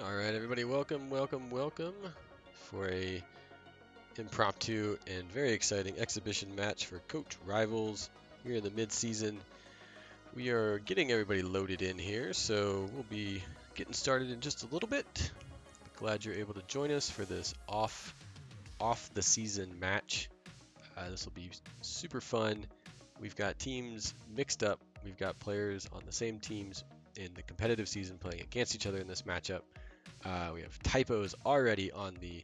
All right, everybody, welcome for a impromptu and very exciting exhibition match for Coach Rivals. We're in the mid-season. We are getting everybody loaded in here, so we'll be getting started in just a little bit. Glad you're able to join us for this off the season match. This will be super fun. We've got teams mixed up. We've got players on the same teams in the competitive season playing against each other in this matchup. We have typos already on the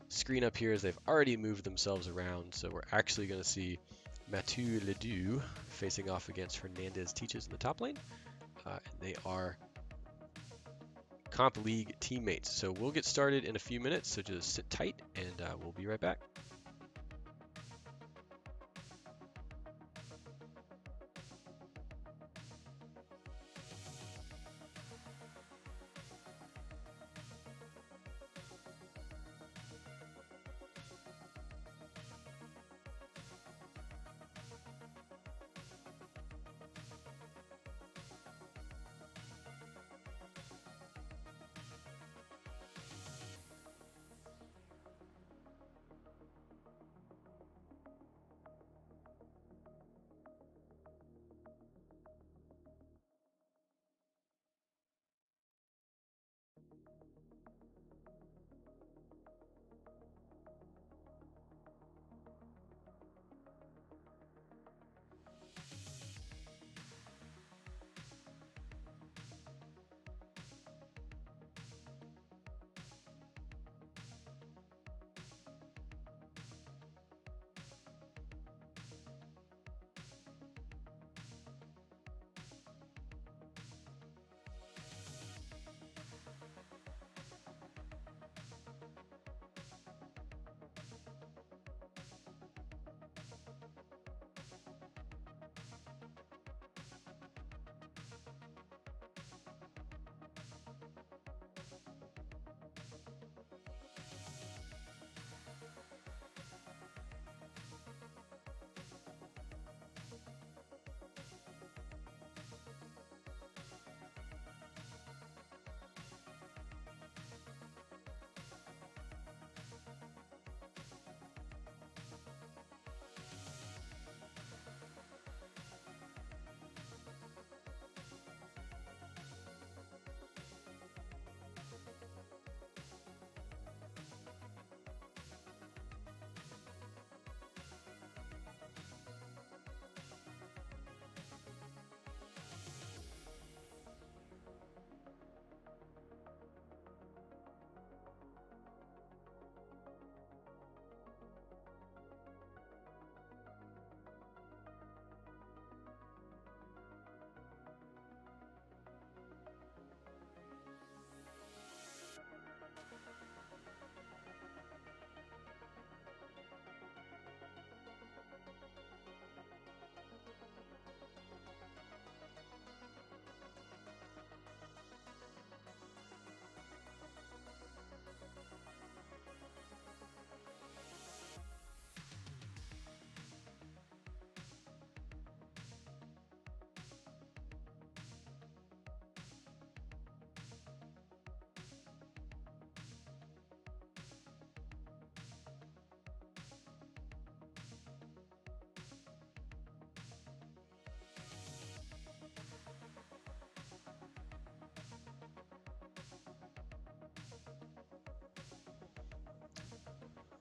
screen up here as they've already moved themselves around. So we're actually going to see Mathieu Ledoux facing off against Hernandez Teaches in the top lane. And they are Comp League teammates. So we'll get started in a few minutes. So just sit tight and we'll be right back.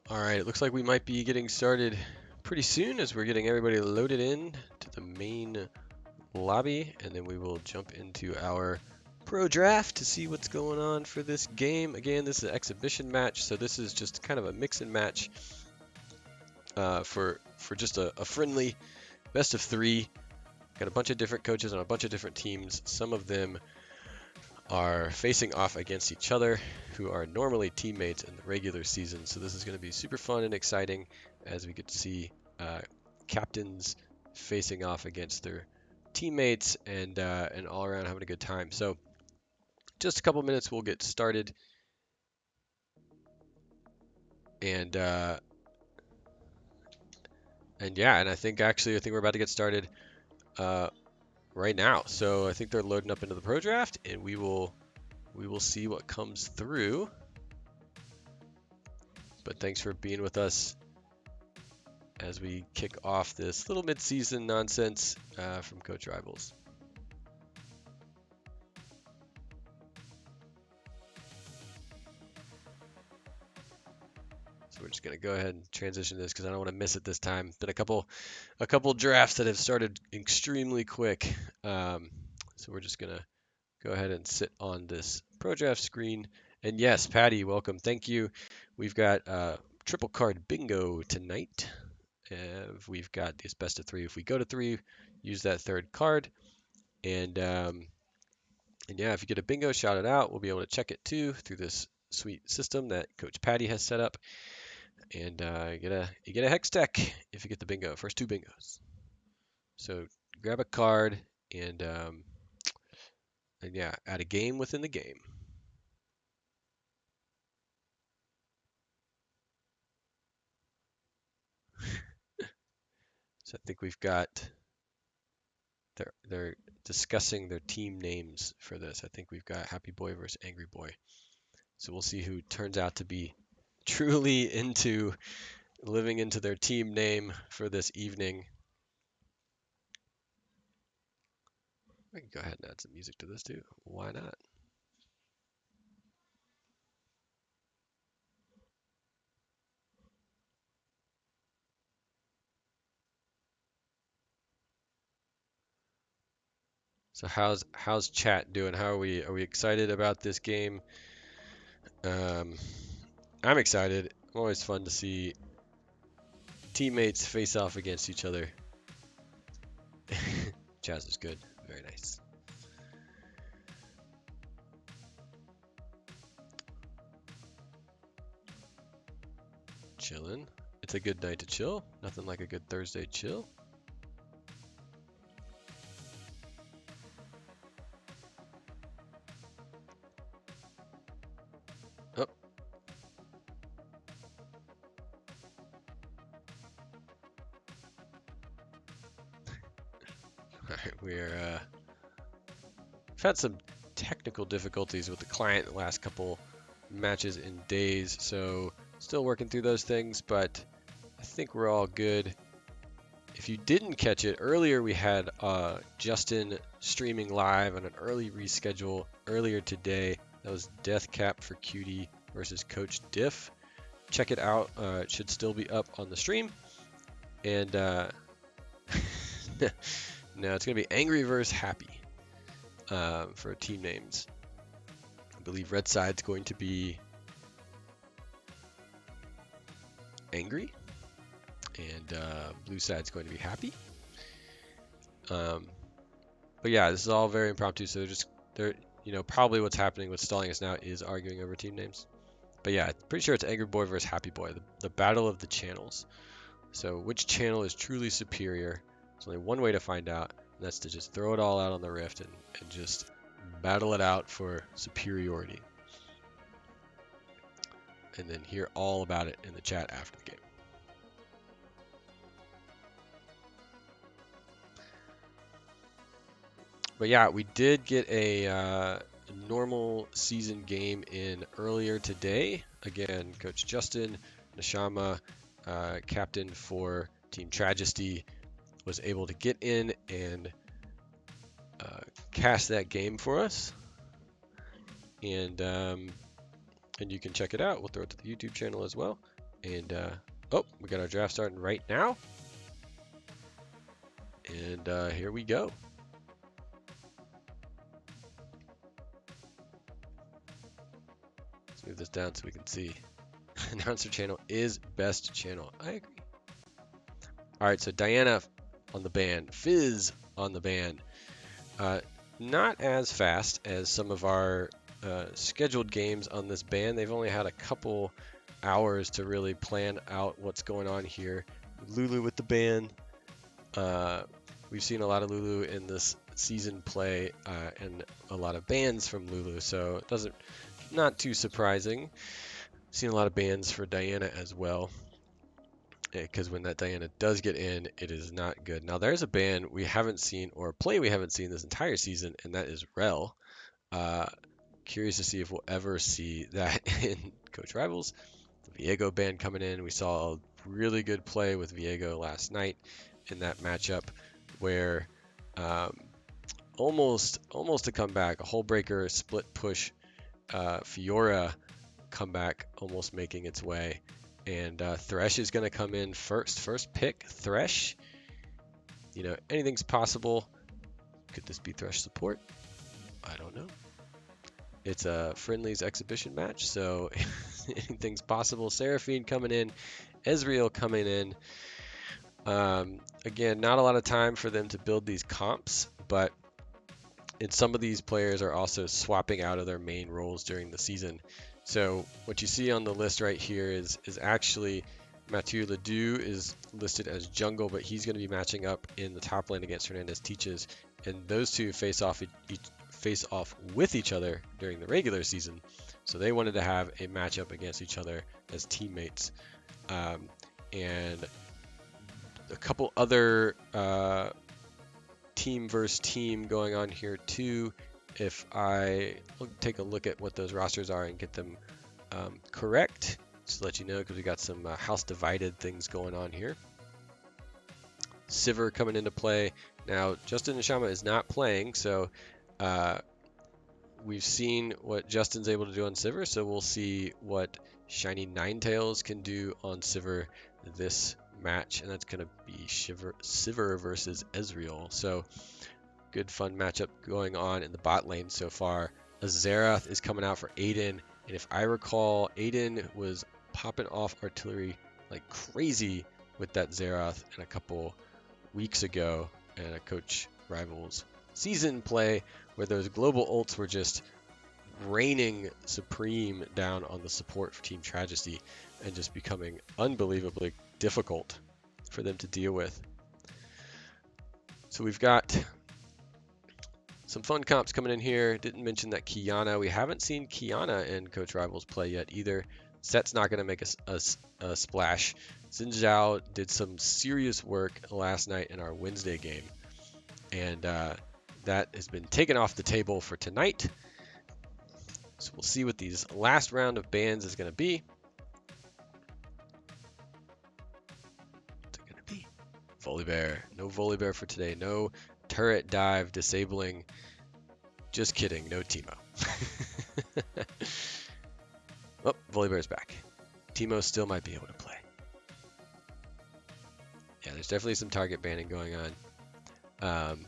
All right, it looks like we might be getting started pretty soon as we're getting everybody loaded in to the main lobby, and then we will jump into our pro draft to see what's going on for this game. Again, this is an exhibition match, so this is just kind of a mix and match for just a friendly best of three. Got a bunch of different coaches on a bunch of different teams. Some of them are facing off against each other, who are normally teammates in the regular season. So this is going to be super fun and exciting as we get to see captains facing off against their teammates and all around having a good time. So just a couple minutes, we'll get started. And yeah, and I think we're about to get started right now. So I think they're loading up into the pro draft, and we will we will see what comes through. But thanks for being with us as we kick off this little mid-season nonsense from Coach Rivals. So we're just gonna go ahead and transition this because I don't want to miss it this time. Been a couple drafts that have started extremely quick, so we're just gonna go ahead and sit on this pro draft screen. And yes, Patty, welcome. Thank you. We've got triple card bingo tonight. We've got this best of 3. If we go to 3, use that third card. And yeah, if you get a bingo, shout it out. We'll be able to check it too through this sweet system that Coach Patty has set up. And you get a hex deck if you get the bingo. First 2 bingos. So grab a card and yeah, add a game within the game. So I think we've got, they're discussing their team names for this. I think we've got Happy Boy versus Angry Boy. So we'll see who turns out to be truly into living into their team name for this evening. I can go ahead and add some music to this too. Why not? So how's chat doing? How are we? Are we excited about this game? I'm excited. Always fun to see teammates face off against each other. Chaz is good. Very nice. Chillin'. It's a good night to chill. Nothing like a good Thursday chill. Oh. Alright, we've had some technical difficulties with the client the last couple matches and days, so still working through those things, but I think we're all good. If you didn't catch it, earlier we had Justin streaming live on an early reschedule earlier today. That was Death Cap for Cutie versus Coach Diff. Check it out. It should still be up on the stream. And no, it's going to be Angry versus Happy for team names. I believe Red Side's going to be Angry, and Blue Side's going to be Happy. But yeah, this is all very impromptu, so they're probably what's happening, what's stalling us now is arguing over team names. But yeah, pretty sure it's Angry Boy versus Happy Boy, the battle of the channels. So which channel is truly superior? There's only one way to find out, and that's to just throw it all out on the Rift and just battle it out for superiority. And then hear all about it in the chat after the game. But yeah, we did get a normal season game in earlier today. Again, Coach Justin Nishama, captain for Team Tragisty, was able to get in and cast that game for us. And you can check it out. We'll throw it to the YouTube channel as well. And oh, we got our draft starting right now. And here we go. Let's move this down so we can see. Announcer channel is best channel. I agree. All right, so Diana on the ban, Fizz on the ban. Not as fast as some of our scheduled games on this ban. They've only had a couple hours to really plan out what's going on here. Lulu with the ban. We've seen a lot of Lulu in this season play and a lot of bans from Lulu, so it doesn't, not too surprising. Seen a lot of bans for Diana as well, because when that Diana does get in, it is not good. Now there's a ban we haven't seen, or a play we haven't seen this entire season, and that is Rel. Curious to see if we'll ever see that in Coach Rivals. The Viego band coming in. We saw a really good play with Viego last night in that matchup where almost a comeback, a hole breaker, split push, Fiora comeback almost making its way. And Thresh is going to come in first. First pick, Thresh. You know, anything's possible. Could this be Thresh support? I don't know. It's a Friendlies exhibition match, so anything's possible. Seraphine coming in, Ezreal coming in. Again, not a lot of time for them to build these comps, but some of these players are also swapping out of their main roles during the season. So what you see on the list right here is actually Mathieu Ledoux is listed as jungle, but he's going to be matching up in the top lane against Hernandez Teaches, and those two face off with each other during the regular season. So they wanted to have a matchup against each other as teammates. And a couple other team versus team going on here too. If I take a look at what those rosters are and get them correct, just to let you know, because we got some house divided things going on here. Sivir coming into play. Now, Justin Nishama is not playing, so we've seen what Justin's able to do on Sivir, so we'll see what Shiny Ninetales can do on Sivir this match, and that's going to be Sivir versus Ezreal. So good fun matchup going on in the bot lane so far. Azerath is coming out for Aiden, and if I recall, Aiden was popping off artillery like crazy with that Zerath in a couple weeks ago in a Coach Rivals season play where those global ults were just reigning supreme down on the support for Team Tragedy and just becoming unbelievably difficult for them to deal with. So we've got some fun comps coming in here. Didn't mention that Qiyana. We haven't seen Qiyana in Coach Rivals play yet either. Set's not going to make a splash. Xin Zhao did some serious work last night in our Wednesday game, and that has been taken off the table for tonight. So we'll see what these last round of bans is going to be. What's it going to be? Volibear. No Volibear for today. No turret dive disabling. Just kidding. No Teemo. Oh, Volibear's back. Teemo still might be able to play. Yeah, there's definitely some target banning going on.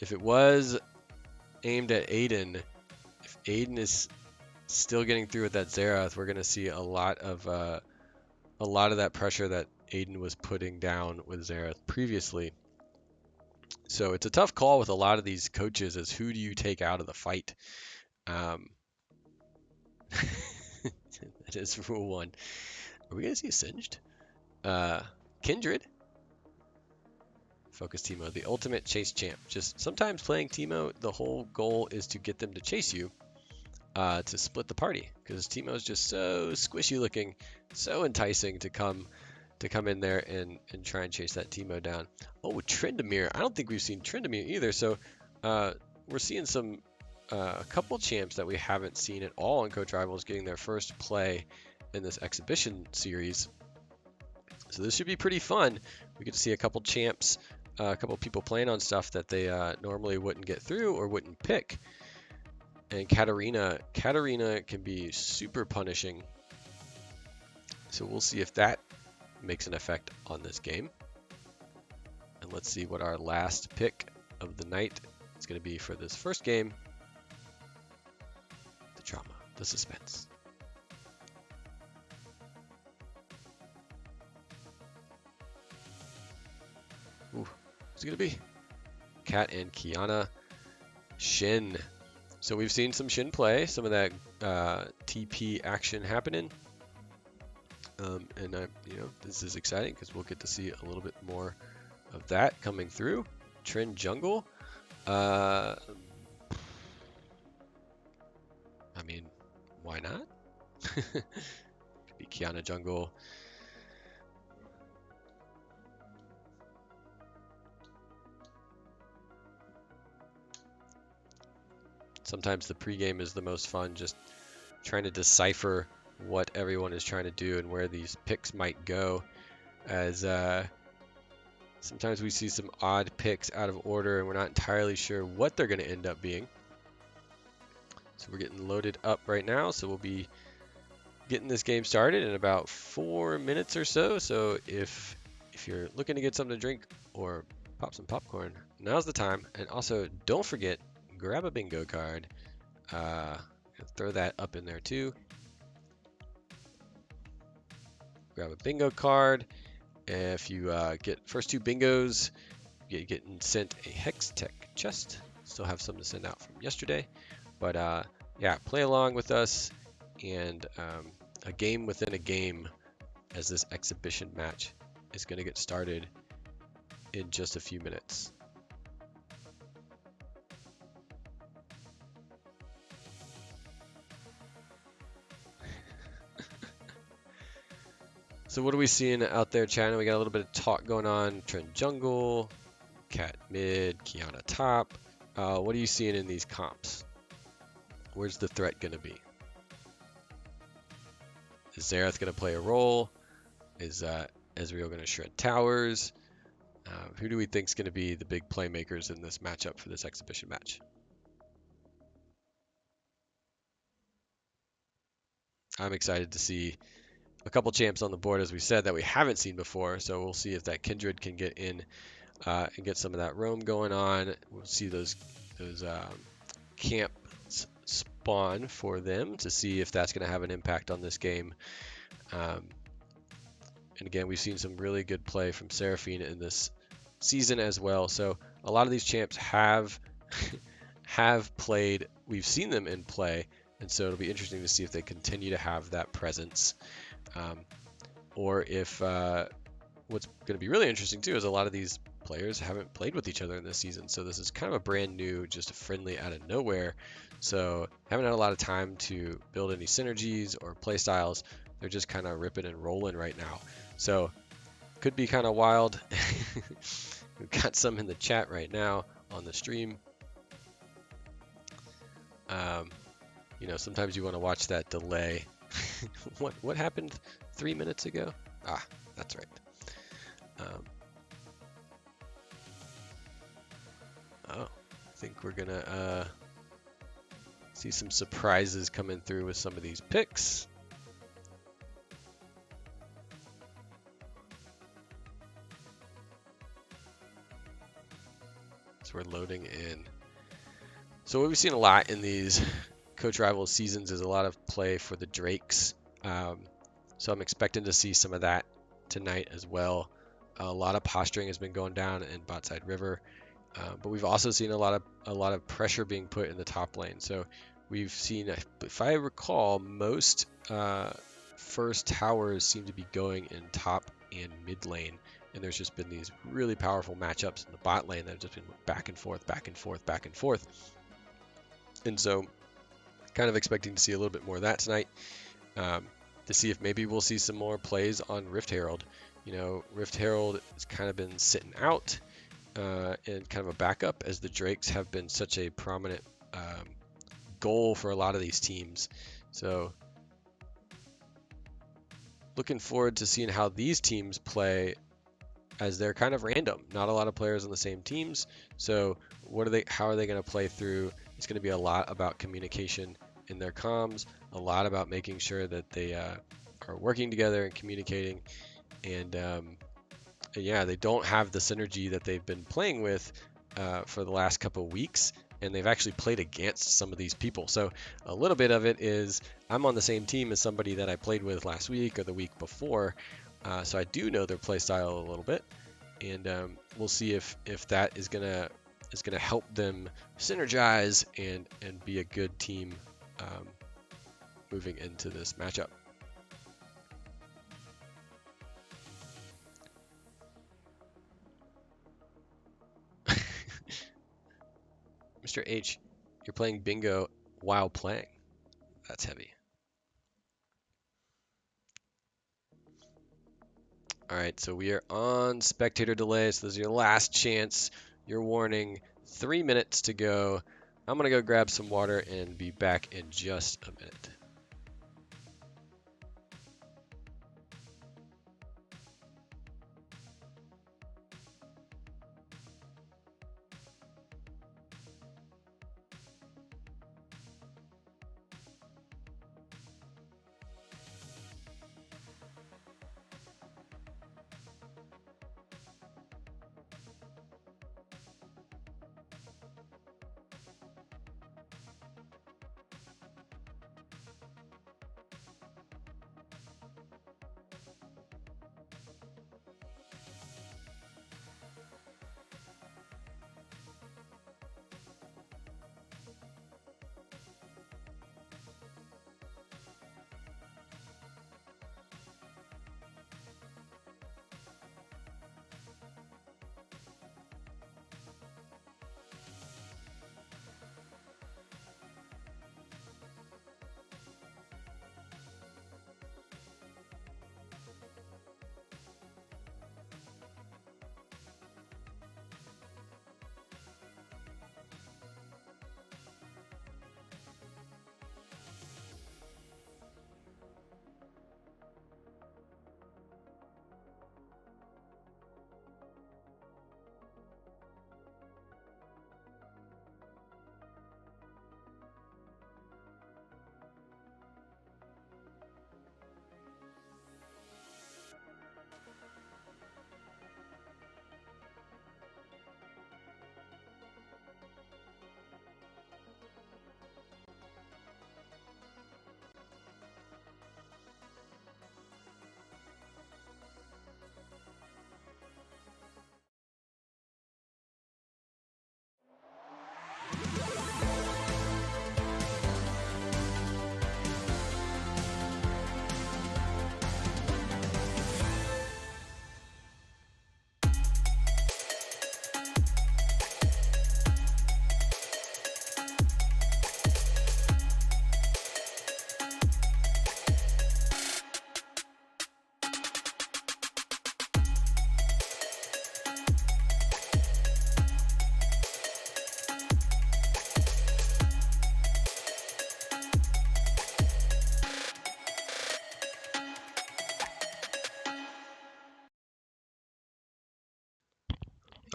If it was aimed at Aiden, if Aiden is still getting through with that Zerath, we're going to see a lot of that pressure that Aiden was putting down with Zerath previously. So it's a tough call with a lot of these coaches as who do you take out of the fight. That is rule one. Are we going to see Singed? Kindred. Focus Teemo, the ultimate chase champ. Just sometimes playing Teemo, the whole goal is to get them to chase you, to split the party, because Teemo is just so squishy looking, so enticing to come in there and try and chase that Teemo down. Oh, Tryndamere. I don't think we've seen Tryndamere either. So we're seeing some a couple champs that we haven't seen at all in Coach Rivals getting their first play in this exhibition series. So this should be pretty fun. We get to see a couple champs, a couple people playing on stuff that they normally wouldn't get through or wouldn't pick. And Katarina can be super punishing. So we'll see if that makes an effect on this game. And let's see what our last pick of the night is going to be for this first game. The drama, the suspense. Ooh, what's it going to be? Cat and Qiyana. Shin. So we've seen some Shin play, some of that TP action happening. And this is exciting because we'll get to see a little bit more of that coming through. Trend jungle. I mean, why not? Could be Qiyana jungle. Sometimes the pregame is the most fun, just trying to decipher what everyone is trying to do and where these picks might go, as sometimes we see some odd picks out of order and we're not entirely sure what they're going to end up being. So we're getting loaded up right now, so we'll be getting this game started in about 4 minutes or so. So if you're looking to get something to drink or pop some popcorn, now's the time. And also, don't forget, grab a bingo card. Throw that up in there too. Grab a bingo card. If you get first 2 bingos, you're getting sent a Hextech chest. Still have some to send out from yesterday. But yeah, play along with us, and a game within a game as this exhibition match is going to get started in just a few minutes. So what are we seeing out there, China? We got a little bit of talk going on. Trent jungle, Cat mid, Kiana top. What are you seeing in these comps? Where's the threat going to be? Is Xerath going to play a role? Is Ezreal going to shred towers? Who do we think is going to be the big playmakers in this matchup for this exhibition match? I'm excited to see a couple champs on the board, as we said, that we haven't seen before. So we'll see if that Kindred can get in and get some of that roam going on. We'll see those camps spawn for them to see if that's going to have an impact on this game. And again, we've seen some really good play from Seraphine in this season as well. So a lot of these champs have played. We've seen them in play, and so it'll be interesting to see if they continue to have that presence, or if what's going to be really interesting too is a lot of these players haven't played with each other in this season. So this is kind of a brand new, just a friendly out of nowhere. So haven't had a lot of time to build any synergies or play styles. They're just kind of ripping and rolling right now. So could be kind of wild. We've got some in the chat right now on the stream. You know, sometimes you want to watch that delay. What happened 3 minutes ago? Ah, that's right. I think we're gonna see some surprises coming through with some of these picks. So we're loading in. So what we've seen a lot in these Coach Rivals seasons is a lot of play for the Drakes. So I'm expecting to see some of that tonight as well. A lot of posturing has been going down in Botside River, but we've also seen a lot of pressure being put in the top lane. So we've seen, if I recall, most first towers seem to be going in top and mid lane, and there's just been these really powerful matchups in the bot lane that have just been back and forth, back and forth, back and forth. And so kind of expecting to see a little bit more of that tonight, to see if maybe we'll see some more plays on Rift Herald. You know, Rift Herald has kind of been sitting out and kind of a backup, as the Drakes have been such a prominent goal for a lot of these teams. So looking forward to seeing how these teams play, as they're kind of random. Not a lot of players on the same teams. So how are they going to play through? It's going to be a lot about communication in their comms, a lot about making sure that they are working together and communicating. And yeah, they don't have the synergy that they've been playing with for the last couple of weeks, and they've actually played against some of these people. So a little bit of it is, I'm on the same team as somebody that I played with last week or the week before, so I do know their play style a little bit, and we'll see if that is gonna help them synergize and be a good team moving into this matchup. Mr. H, you're playing bingo while playing. That's heavy. All right, so we are on spectator delay. So this is your last chance, your warning. 3 minutes to go. I'm going to go grab some water and be back in just a minute.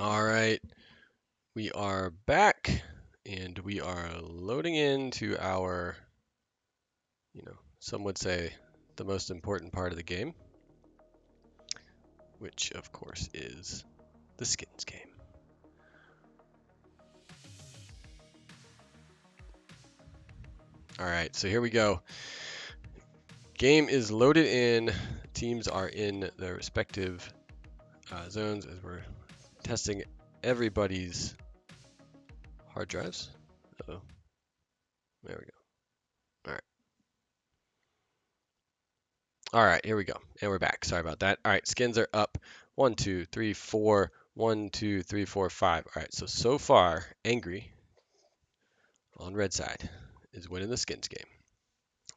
All right, we are back and we are loading into our, some would say the most important part of the game, which of course is the skins game. All right, so here we go. Game is loaded in. Teams are in their respective zones as we're testing everybody's hard drives. Uh-oh. There we go. All right. All right, here we go. And we're back. Sorry about that. All right, skins are up. 1, 2, 3, 4. 1, 2, 3, 4, 5. All right, so far, Angry on red side is winning the skins game.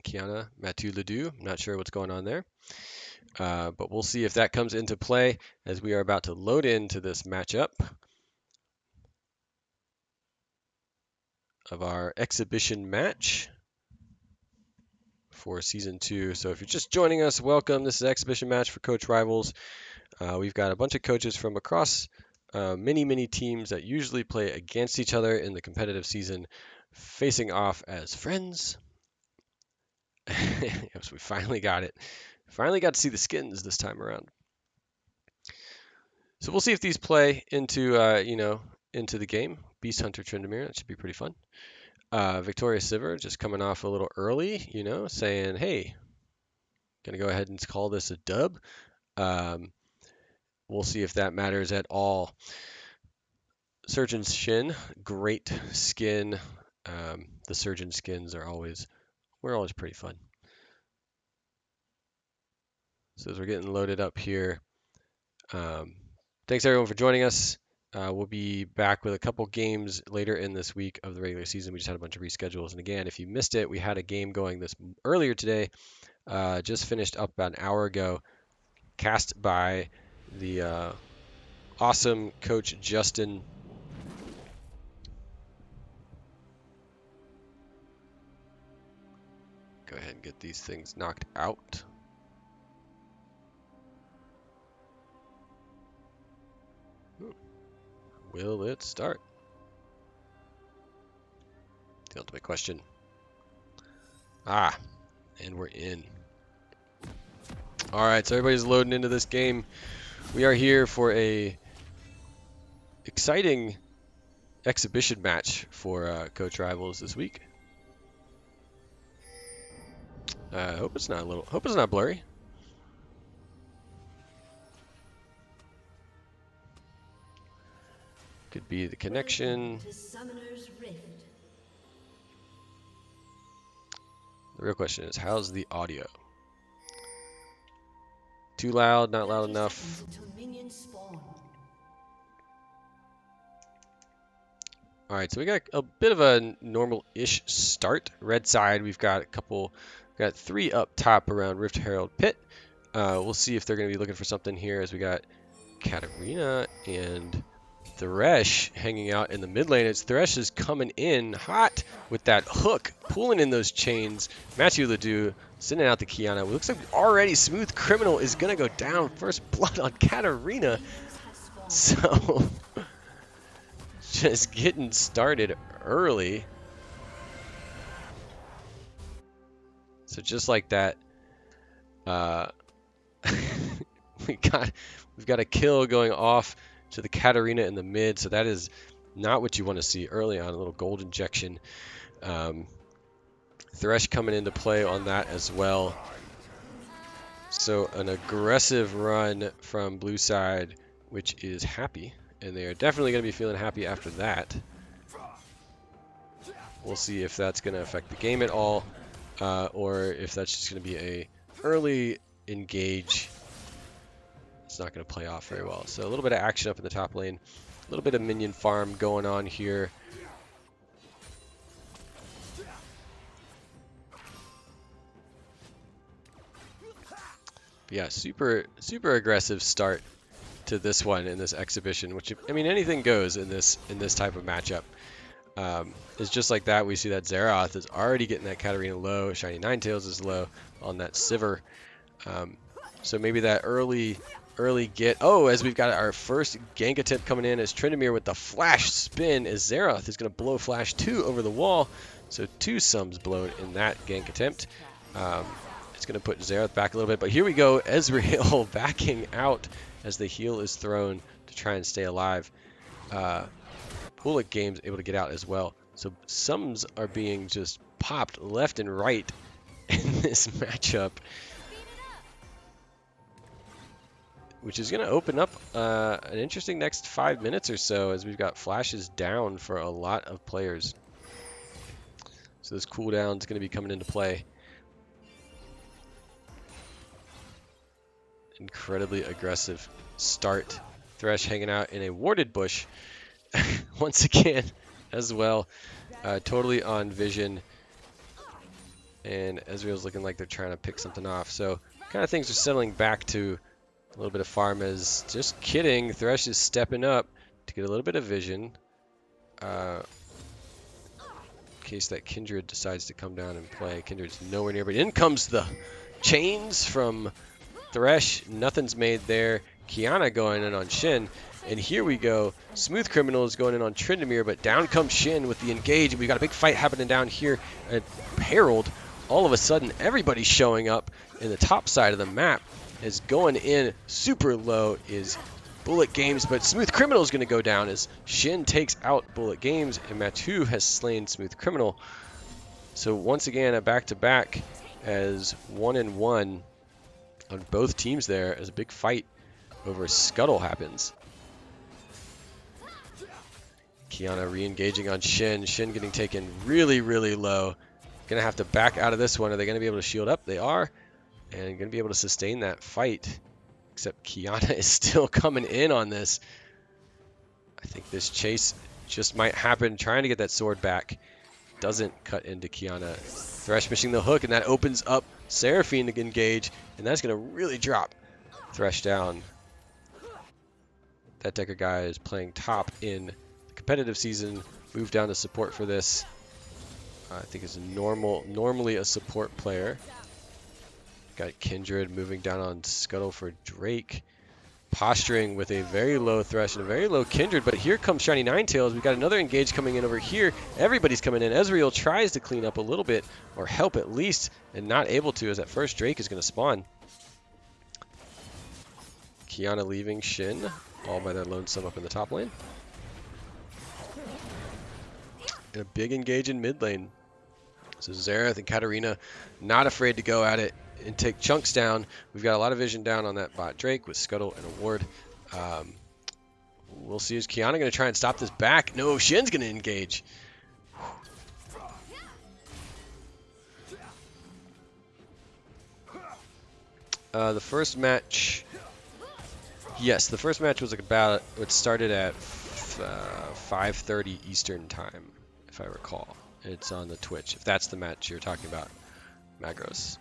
Kiana Mathieu-Ledoux, I'm not sure what's going on there. But we'll see if that comes into play as we are about to load into this matchup of our exhibition match for Season 2. So if you're just joining us, welcome. This is exhibition match for Coach Rivals. We've got a bunch of coaches from across many teams that usually play against each other in the competitive season, facing off as friends. Yes, we finally got it. Finally got to see the skins this time around. So we'll see if these play into, into the game. Beast Hunter Tryndamere, that should be pretty fun. Victoria Sivir just coming off a little early, saying, hey, gonna go ahead and call this a dub. We'll see if that matters at all. Surgeon Shin, great skin. The Surgeon skins are always pretty fun. So as we're getting loaded up here, thanks everyone for joining us. We'll be back with a couple games later in this week of the regular season. We just had a bunch of reschedules. And again, if you missed it, we had a game going earlier today. Just finished up about an hour ago. Cast by the – awesome coach Justin. Go ahead and get these things knocked out. Will it start? The ultimate question. Ah, and we're in. Alright, so everybody's loading into this game. We are here for a exciting exhibition match for Coach Rivals this week. Hope it's not blurry. Could be the connection. The real question is, how's the audio? Too loud, not loud enough. Alright, so we got a bit of a normal-ish start. Red side, we've got three up top around Rift Herald Pit. We'll see if they're going to be looking for something here, as we got Katarina and Thresh hanging out in the mid lane. As Thresh is coming in hot with that hook, pulling in those chains. Matthew Ledoux sending out the Qiyana. It looks like already Smooth Criminal is going to go down. First blood on Katarina. So, just getting started early. So just like that, we've got a kill going off to the Katarina in the mid, so that is not what you want to see early on. A little gold injection. Thresh coming into play on that as well. So an aggressive run from blue side, which is happy, and they are definitely going to be feeling happy after that. We'll see if that's going to affect the game at all, or if that's just going to be a early engage. It's not going to play off very well. So a little bit of action up in the top lane. A little bit of minion farm going on here. But yeah, super aggressive start to this one in this exhibition, which, I mean, anything goes in this type of matchup. It's just like that. We see that Xerath is already getting that Katarina low. Shiny Ninetales is low on that Sivir. So maybe that early get. Oh, as we've got our first gank attempt coming in as Tryndamere with the flash spin, as Xerath is going to blow flash 2 over the wall. So 2 sums blown in that gank attempt. It's going to put Xerath back a little bit. But here we go. Ezreal backing out as the heal is thrown to try and stay alive. Bullet Games able to get out as well. So sums are being just popped left and right in this matchup, which is going to open up an interesting next 5 minutes or so, as we've got flashes down for a lot of players. So this cooldown is going to be coming into play. Incredibly aggressive start. Thresh hanging out in a warded bush once again as well. Totally on vision. And Ezreal's looking like they're trying to pick something off. So kind of things are settling back to a little bit of farm. As just kidding, Thresh is stepping up to get a little bit of vision. In case that Kindred decides to come down and play. Kindred's nowhere near, but in comes the chains from Thresh. Nothing's made there. Qiyana going in on Shin. And here we go. Smooth Criminal is going in on Tryndamere, but down comes Shin with the engage. We've got a big fight happening down here at Herald. All of a sudden, everybody's showing up in the top side of the map. Is going in super low is Bullet Games, but Smooth Criminal is going to go down as Shin takes out Bullet Games, and Matu has slain Smooth Criminal. So once again, a back-to-back as 1-1 on both teams there, as a big fight over Scuttle happens. Qiyana re-engaging on Shin. Shin getting taken really, really low. Gonna have to back out of this one. Are they gonna be able to shield up? They are. And gonna be able to sustain that fight. Except Qiyana is still coming in on this. I think this chase just might happen. Trying to get that sword back. Doesn't cut into Qiyana. Thresh missing the hook, and that opens up Seraphine to engage. And that's gonna really drop Thresh down. That Decker guy is playing top in competitive season, moved down to support for this. I think is normally a support player. Got Kindred moving down on Scuttle for Drake. Posturing with a very low Thresh and a very low Kindred, but here comes Shiny Ninetales. We've got another engage coming in over here. Everybody's coming in. Ezreal tries to clean up a little bit, or help at least, and not able to, as that first Drake is going to spawn. Qiyana leaving Shin, all by their lonesome up in the top lane. And a big engage in mid lane. So Xerath and Katarina not afraid to go at it and take chunks down. We've got a lot of vision down on that bot Drake with Scuttle and a ward. We'll see, is Qiyana going to try and stop this back? No, Shin's going to engage. The first match, yes, the first match was about, it started at 5:30 Eastern time, if I recall. It's on the Twitch, if that's the match you're talking about, Magros.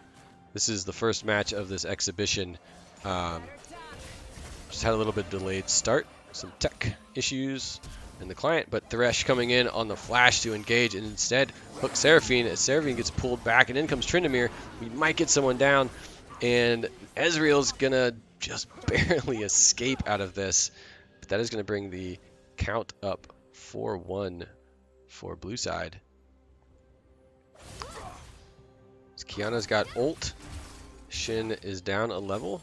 This is the first match of this exhibition. Just had a little bit delayed start, some tech issues in the client, but Thresh coming in on the flash to engage and instead hook Seraphine as Seraphine gets pulled back, and in comes Tryndamere. We might get someone down, and Ezreal's gonna just barely escape out of this, but that is gonna bring the count up 4-1 for blue side. Qiyana's got ult. Shin is down a level.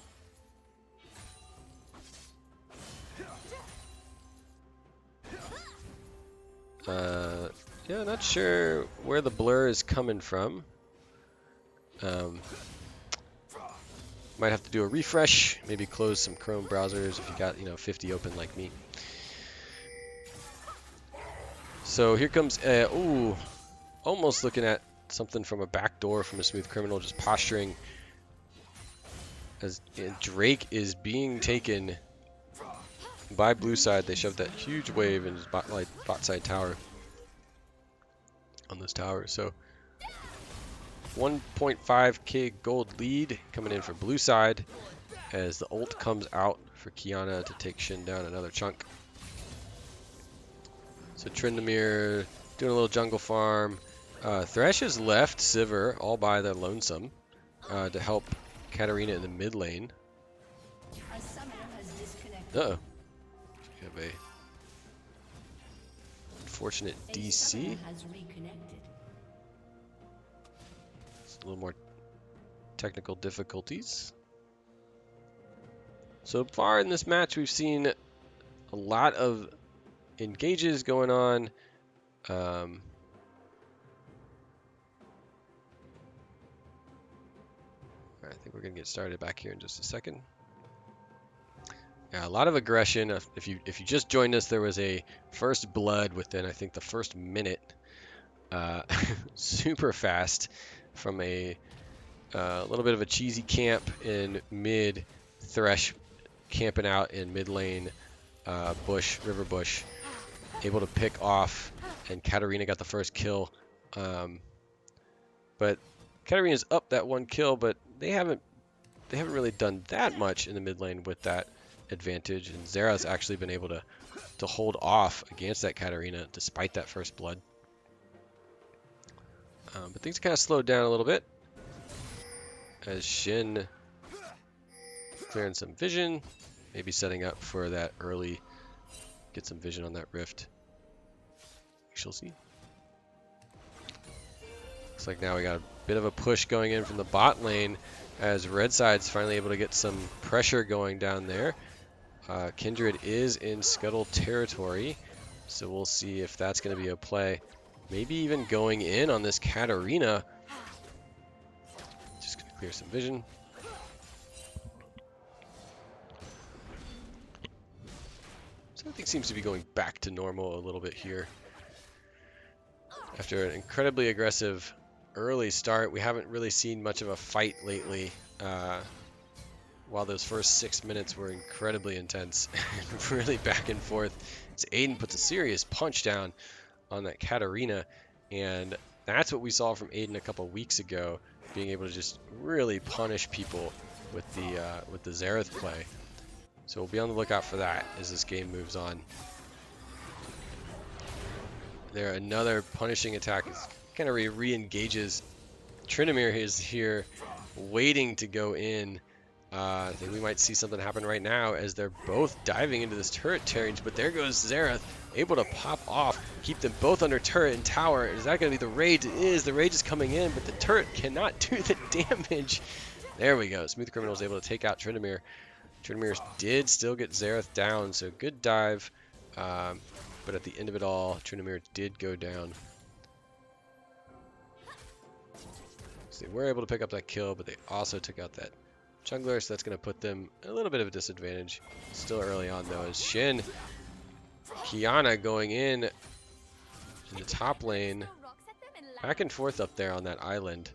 Yeah, not sure where the blur is coming from. Might have to do a refresh, maybe close some Chrome browsers if you got, 50 open like me. So here comes, ooh, almost looking at something from a back door from a Smooth Criminal, just posturing as Drake is being taken by blue side. They shoved that huge wave in his bot side tower on this tower. So 1.5k gold lead coming in for blue side as the ult comes out for Qiyana to take Shin down another chunk. So Tryndamere doing a little jungle farm. Thresh has left Sivir all by their lonesome to help Katarina in the mid lane. Uh-oh. We have a unfortunate DC. It's a little more technical difficulties. So far in this match, we've seen a lot of engages going on. I think we're gonna get started back here in just a second. Yeah, a lot of aggression. If you just joined us, there was a first blood within, I think, the first minute. Super fast from a little bit of a cheesy camp in mid. Thresh camping out in mid lane, river bush, able to pick off, and Katarina got the first kill. But Katarina's up that one kill, but they haven't really done that much in the mid lane with that advantage, and Xerath's actually been able to hold off against that Katarina despite that first blood. But things kind of slowed down a little bit as Shin clearing some vision, maybe setting up for that early, get some vision on that rift. We shall see. Looks like now we got a bit of a push going in from the bot lane as red side's finally able to get some pressure going down there. Kindred is in Scuttle territory, so we'll see if that's going to be a play. Maybe even going in on this Katarina. Just going to clear some vision. So everything seems to be going back to normal a little bit here. After an incredibly aggressive early start, we haven't really seen much of a fight lately. While those first 6 minutes were incredibly intense and really back and forth, as Aiden puts a serious punch down on that Katarina, and that's what we saw from Aiden a couple weeks ago, being able to just really punish people with the Xerath play. So we'll be on the lookout for that as this game moves on. There, another punishing attack is kind of re-engages. Tryndamere is here waiting to go in. I think we might see something happen right now as they're both diving into this turret terrage, but there goes Xerath, able to pop off, keep them both under turret and tower. Is that going to be the Rage? It is. The Rage is coming in, but the turret cannot do the damage. There we go. Smooth Criminal is able to take out Tryndamere. Tryndamere did still get Xerath down, so good dive. But at the end of it all, Tryndamere did go down. So they were able to pick up that kill, but they also took out that jungler, so that's going to put them a little bit of a disadvantage. Still early on, though, as Shin, Qiyana going in the top lane, back and forth up there on that island.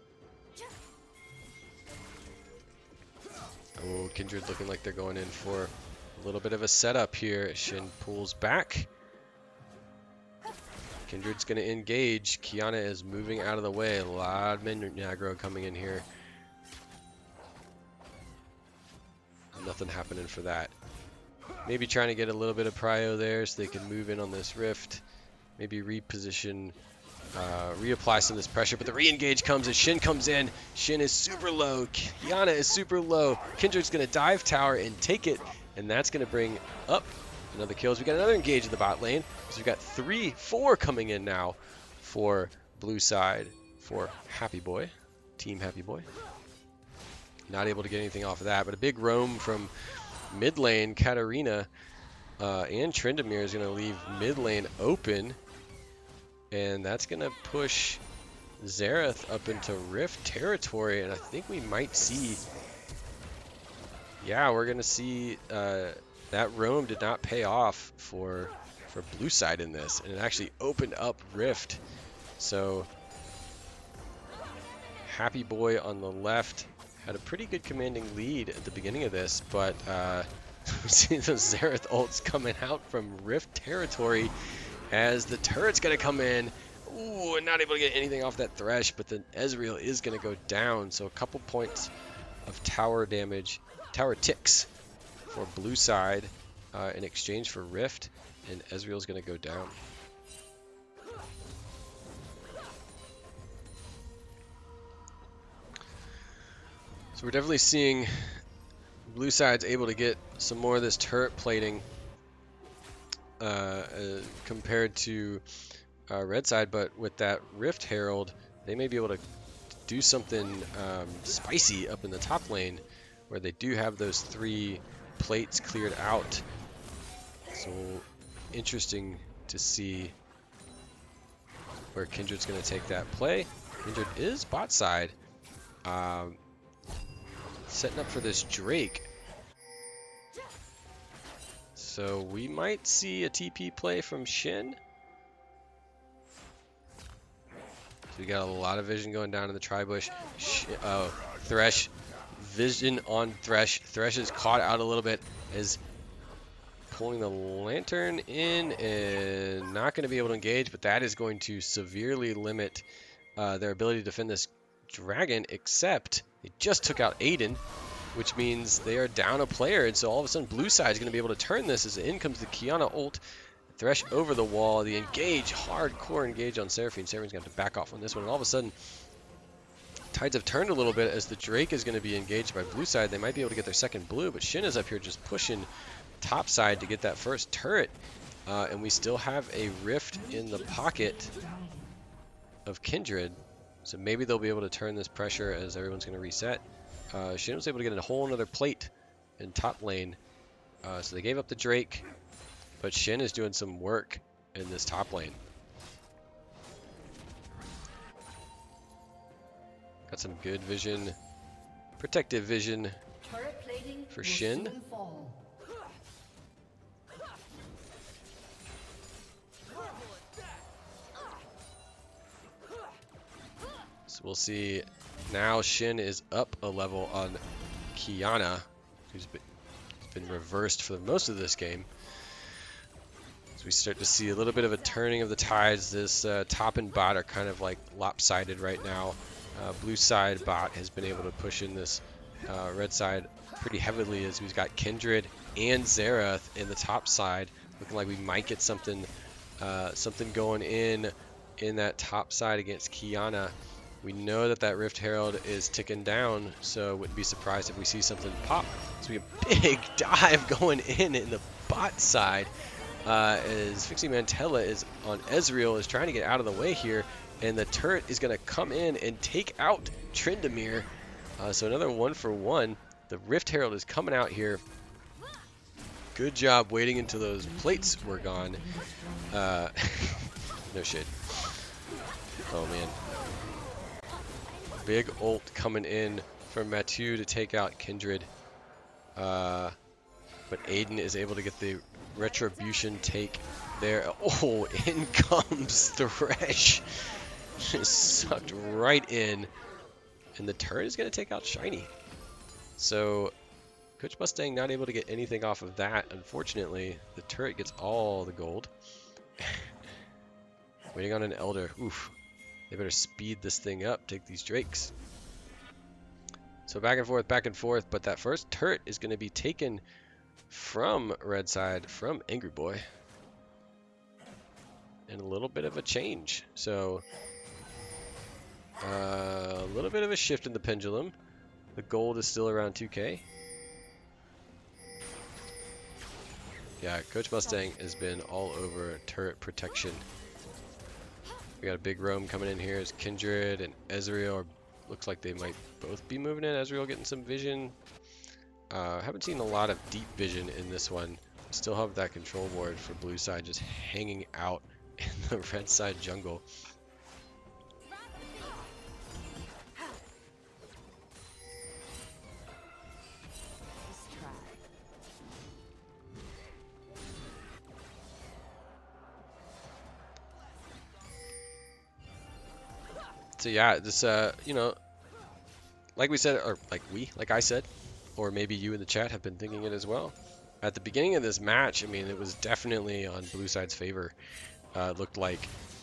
Oh, Kindred looking like they're going in for a little bit of a setup here. Shin pulls back. Kindred's going to engage. Qiyana is moving out of the way. A lot of minion aggro coming in here. Nothing happening for that. Maybe trying to get a little bit of prio there so they can move in on this rift. Maybe reposition, reapply some of this pressure. But the re-engage comes as Shin comes in. Shin is super low. Qiyana is super low. Kindred's going to dive tower and take it. And that's going to bring up another kills. We got another engage in the bot lane. So we've got 4 coming in now for blue side for Happy Boy. Team Happy Boy. Not able to get anything off of that, but a big roam from mid lane. Katarina and Tryndamere is going to leave mid lane open, and that's going to push Xerath up into Rift territory, and I think we might see, yeah, we're going to see that roam did not pay off for blue side in this, and it actually opened up Rift. So Happy Boy on the left had a pretty good commanding lead at the beginning of this, but we see those Xerath ults coming out from Rift territory as the turret's going to come in. Ooh, not able to get anything off that Thresh, but then Ezreal is going to go down. So a couple points of tower damage, tower ticks for blue side in exchange for Rift, and Ezreal's going to go down. So we're definitely seeing blue side's able to get some more of this turret plating compared to red side, but with that Rift Herald, they may be able to do something spicy up in the top lane where they do have those 3 plates cleared out. So interesting to see where Kindred's going to take that play. Kindred is bot side. Setting up for this Drake. So we might see a TP play from Shin. So we got a lot of vision going down in the tri-bush. Oh, Thresh. Vision on Thresh. Thresh is caught out a little bit as pulling the lantern in and not going to be able to engage, but that is going to severely limit their ability to defend this dragon, except they just took out Aiden, which means they are down a player, and so all of a sudden blue side is going to be able to turn this as in comes the Qiyana ult. Thresh over the wall, the engage, hardcore engage on Seraphine. Seraphine's going to have to back off on this one, and all of a sudden tides have turned a little bit as the Drake is going to be engaged by blue side. They might be able to get their second blue, but Shin is up here just pushing top side to get that first turret, and we still have a rift in the pocket of Kindred. So maybe they'll be able to turn this pressure as everyone's going to reset. Shin was able to get a whole another plate in top lane. So they gave up the Drake, but Shin is doing some work in this top lane. Got some good vision, protective vision for Shin. So we'll see now Shin is up a level on Qiyana, who's been reversed for most of this game. So we start to see a little bit of a turning of the tides. This top and bot are kind of like lopsided right now. Blue side bot has been able to push in this red side pretty heavily as we've got Kindred and Xerath in the top side. Looking like we might get something something going in in that top side against Qiyana. We know that that Rift Herald is ticking down, so wouldn't be surprised if we see something pop. So we have a big dive going in the bot side as Fixie Mantella is on Ezreal, is trying to get out of the way here, and the turret is going to come in and take out Tryndamere. So another 1-for-1. The Rift Herald is coming out here. Good job waiting until those plates were gone. No shit. Oh man. Big ult coming in from Mathieu to take out Kindred. But Aiden is able to get the retribution take there. Oh, in comes Thresh. Just sucked right in. And the turret is going to take out Shiny. So Coach Mustang not able to get anything off of that. Unfortunately, the turret gets all the gold. Waiting on an Elder. Oof. They better speed this thing up, take these Drakes. So back and forth, but that first turret is going to be taken from Red Side, from Angry Boy. And a little bit of a change. So a little bit of a shift in the pendulum. The gold is still around 2K. Yeah, Coach Mustang has been all over turret protection. We got a big roam coming in here as Kindred and Ezreal. Looks like they might both be moving in. Ezreal getting some vision. Haven't seen a lot of deep vision in this one. Still have that control ward for blue side just hanging out in the red side jungle. So yeah, this you know, like we said, or like I said, or maybe you in the chat have been thinking it as well. At the beginning of this match, I mean, it was definitely on blue side's favor, it looked like.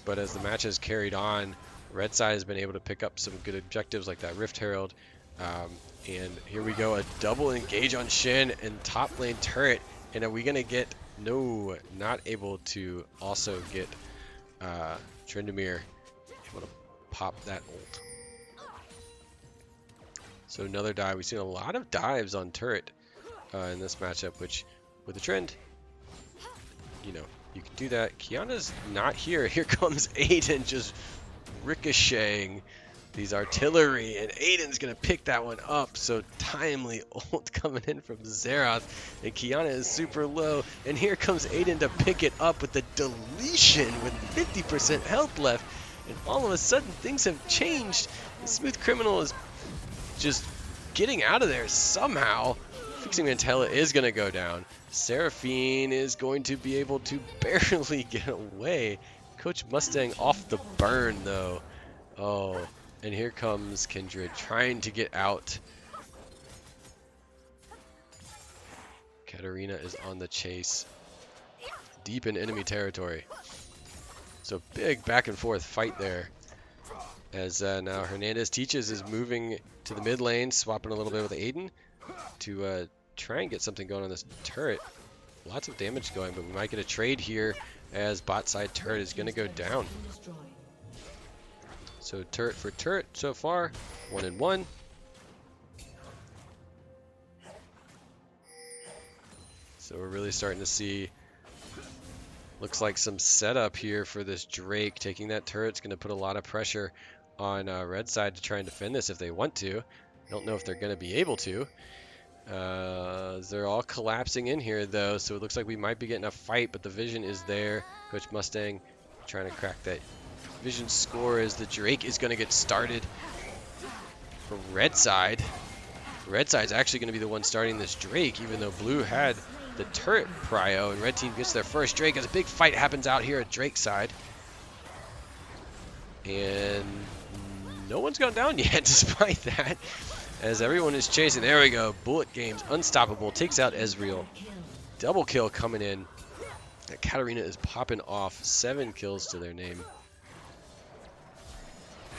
But as the match has carried on, red side has been able to pick up some good objectives like that Rift Herald. And here we go, a double engage on Shin and top lane turret. And are we gonna get, no, not able to also get Tryndamere able to pop that ult. So another dive. We've seen a lot of dives on turret in this matchup, which with the trend, you know, you can do that. Kiana's not here. Here comes Aiden just ricocheting these artillery, and Aiden's going to pick that one up. So timely ult coming in from Xerath, and Kiana is super low, and here comes Aiden to pick it up with the deletion with 50% health left. And all of a sudden, things have changed. The Smooth Criminal is just getting out of there somehow. Fixie Mantella is going to go down. Seraphine is going to be able to barely get away. Coach Mustang off the burn, though. Oh, and here comes Kindred trying to get out. Katarina is on the chase. Deep in enemy territory. So big back and forth fight there. As now Hernandez Teaches is moving to the mid lane, swapping a little bit with Aiden to try and get something going on this turret. Lots of damage going, but we might get a trade here as bot side turret is going to go down. So turret for turret so far, 1-1. So we're really starting to see, looks like some setup here for this Drake. Taking that turret's going to put a lot of pressure on red side to try and defend this if they want to. I don't know if they're going to be able to. They're all collapsing in here though, so it looks like we might be getting a fight, but the vision is there. Coach Mustang trying to crack that vision score as the Drake is going to get started for red side. Red side's actually going to be the one starting this Drake, even though blue had the turret prio, and red team gets their first Drake as a big fight happens out here at Drake's side. And no one's gone down yet despite that, as everyone is chasing. There we go. Bullet Games, unstoppable, takes out Ezreal. Double kill coming in. That Katarina is popping off. 7 kills to their name.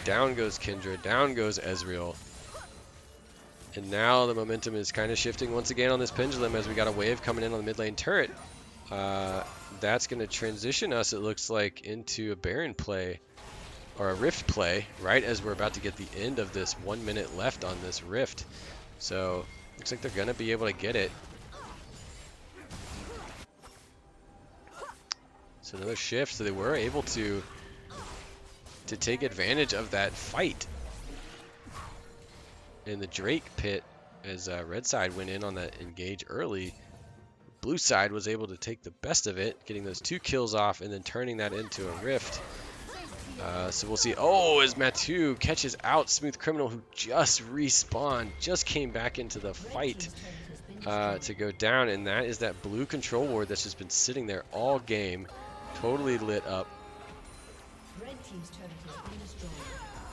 Down goes Kindred. Down goes Ezreal. And now the momentum is kind of shifting once again on this pendulum as we got a wave coming in on the mid lane turret. that's going to transition us, it looks like, into a Baron play, or a Rift play, right as we're about to get the end of this 1 minute left on this Rift. So, looks like they're going to be able to get it. So another shift, so they were able to take advantage of that fight in the Drake pit as red side went in on that engage early. Blue side was able to take the best of it, getting those 2 kills off and then turning that into a Rift. So we'll see. Oh, as Matu catches out Smooth Criminal, who just respawned, just came back into the fight to go down, and that is that blue control ward that's just been sitting there all game, totally lit up.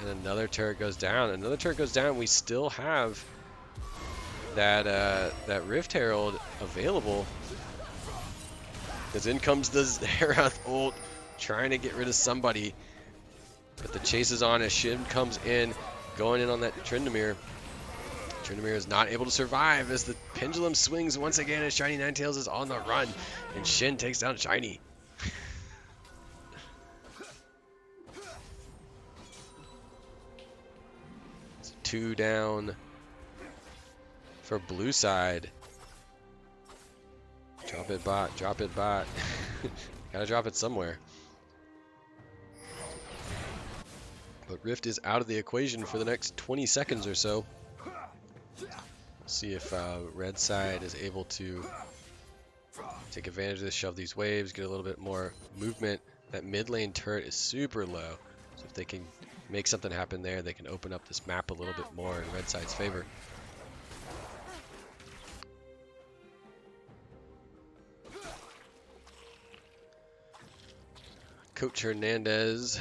And another turret goes down. Another turret goes down. We still have that that Rift Herald available. Because in comes the Xerath ult, trying to get rid of somebody. But the chase is on as Shin comes in, going in on that Tryndamere. Tryndamere is not able to survive as the pendulum swings once again as Shiny Ninetales is on the run. And Shin takes down Shiny. It's 2 down for blue side. Drop it, bot. Drop it, bot. Gotta drop it somewhere. But Rift is out of the equation for the next 20 seconds or so. See if red side is able to take advantage of this, shove these waves, get a little bit more movement. That mid lane turret is super low. So if they can make something happen there, they can open up this map a little bit more in red side's favor. Coach Hernandez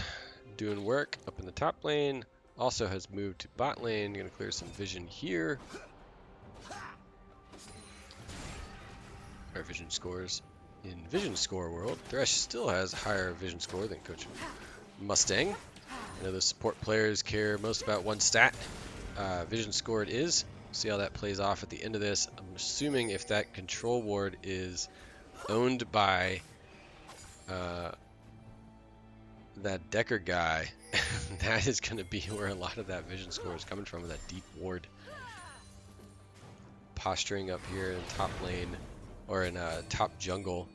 doing work up in the top lane. Also has moved to bot lane. Gonna clear some vision here. Our vision scores in Vision Score world. Thresh still has higher vision score than Coach Mustang. I know the support players care most about one stat. Vision score it is. See how that plays off at the end of this. I'm assuming if that control ward is owned by that Decker guy, that is going to be where a lot of that vision score is coming from, that deep ward. Posturing up here in top lane, or in top jungle.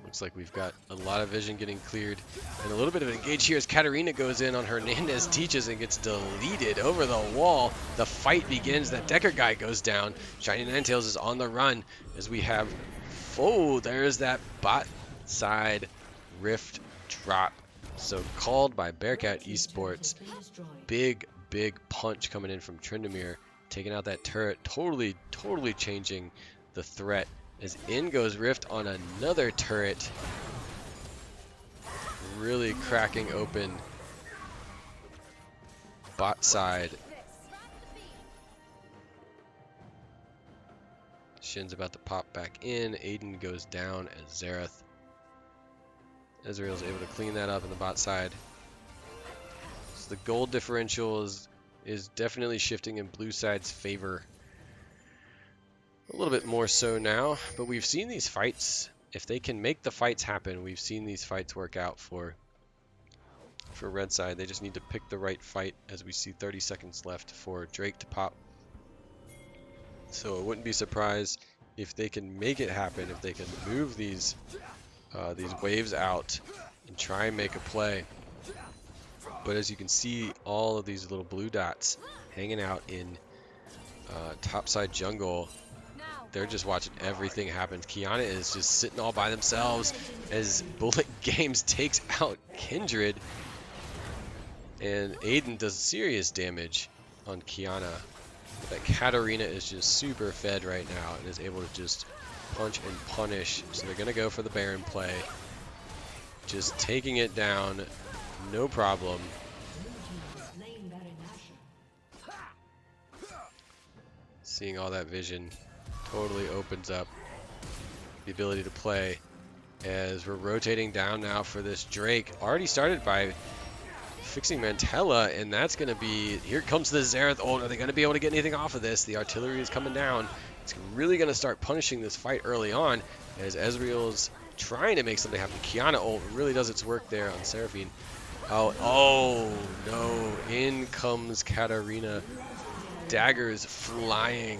Looks like we've got a lot of vision getting cleared, and a little bit of an engage here as Katarina goes in on Hernandez, teaches, and gets deleted over the wall. The fight begins. That Decker guy goes down. Shiny Ninetales is on the run as we have, oh, there's that bot side Rift drop. So called by Bearcat Esports. Big punch coming in from Tryndamere, taking out that turret, totally changing the threat. As in goes Rift on another turret, really cracking open bot side. Shin's about to pop back in. Aiden goes down as Xerath. Ezreal's able to clean that up in the bot side. So the gold differential is definitely shifting in blue side's favor. A little bit more so now, but we've seen these fights. If they can make the fights happen, we've seen these fights work out for red side. They just need to pick the right fight, as we see 30 seconds left for Drake to pop. So I wouldn't be surprised if they can make it happen, if they can move these waves out and try and make a play. But as you can see, all of these little blue dots hanging out in topside jungle, they're just watching everything happen. Qiyana is just sitting all by themselves as Bullet Games takes out Kindred, and Aiden does serious damage on Qiyana. That Katarina is just super fed right now and is able to just punch and punish. So they're going to go for the Baron play. Just taking it down, no problem. Seeing all that vision totally opens up the ability to play, as we're rotating down now for this Drake. Already started by fixing Mantella, and that's going to be, here comes the Xerath ult. Are they going to be able to get anything off of this? The artillery is coming down. It's really going to start punishing this fight early on. as Ezreal's trying to make something happen. Qiyana ult really does its work there on Seraphine. Oh no, in comes Katarina. Daggers flying,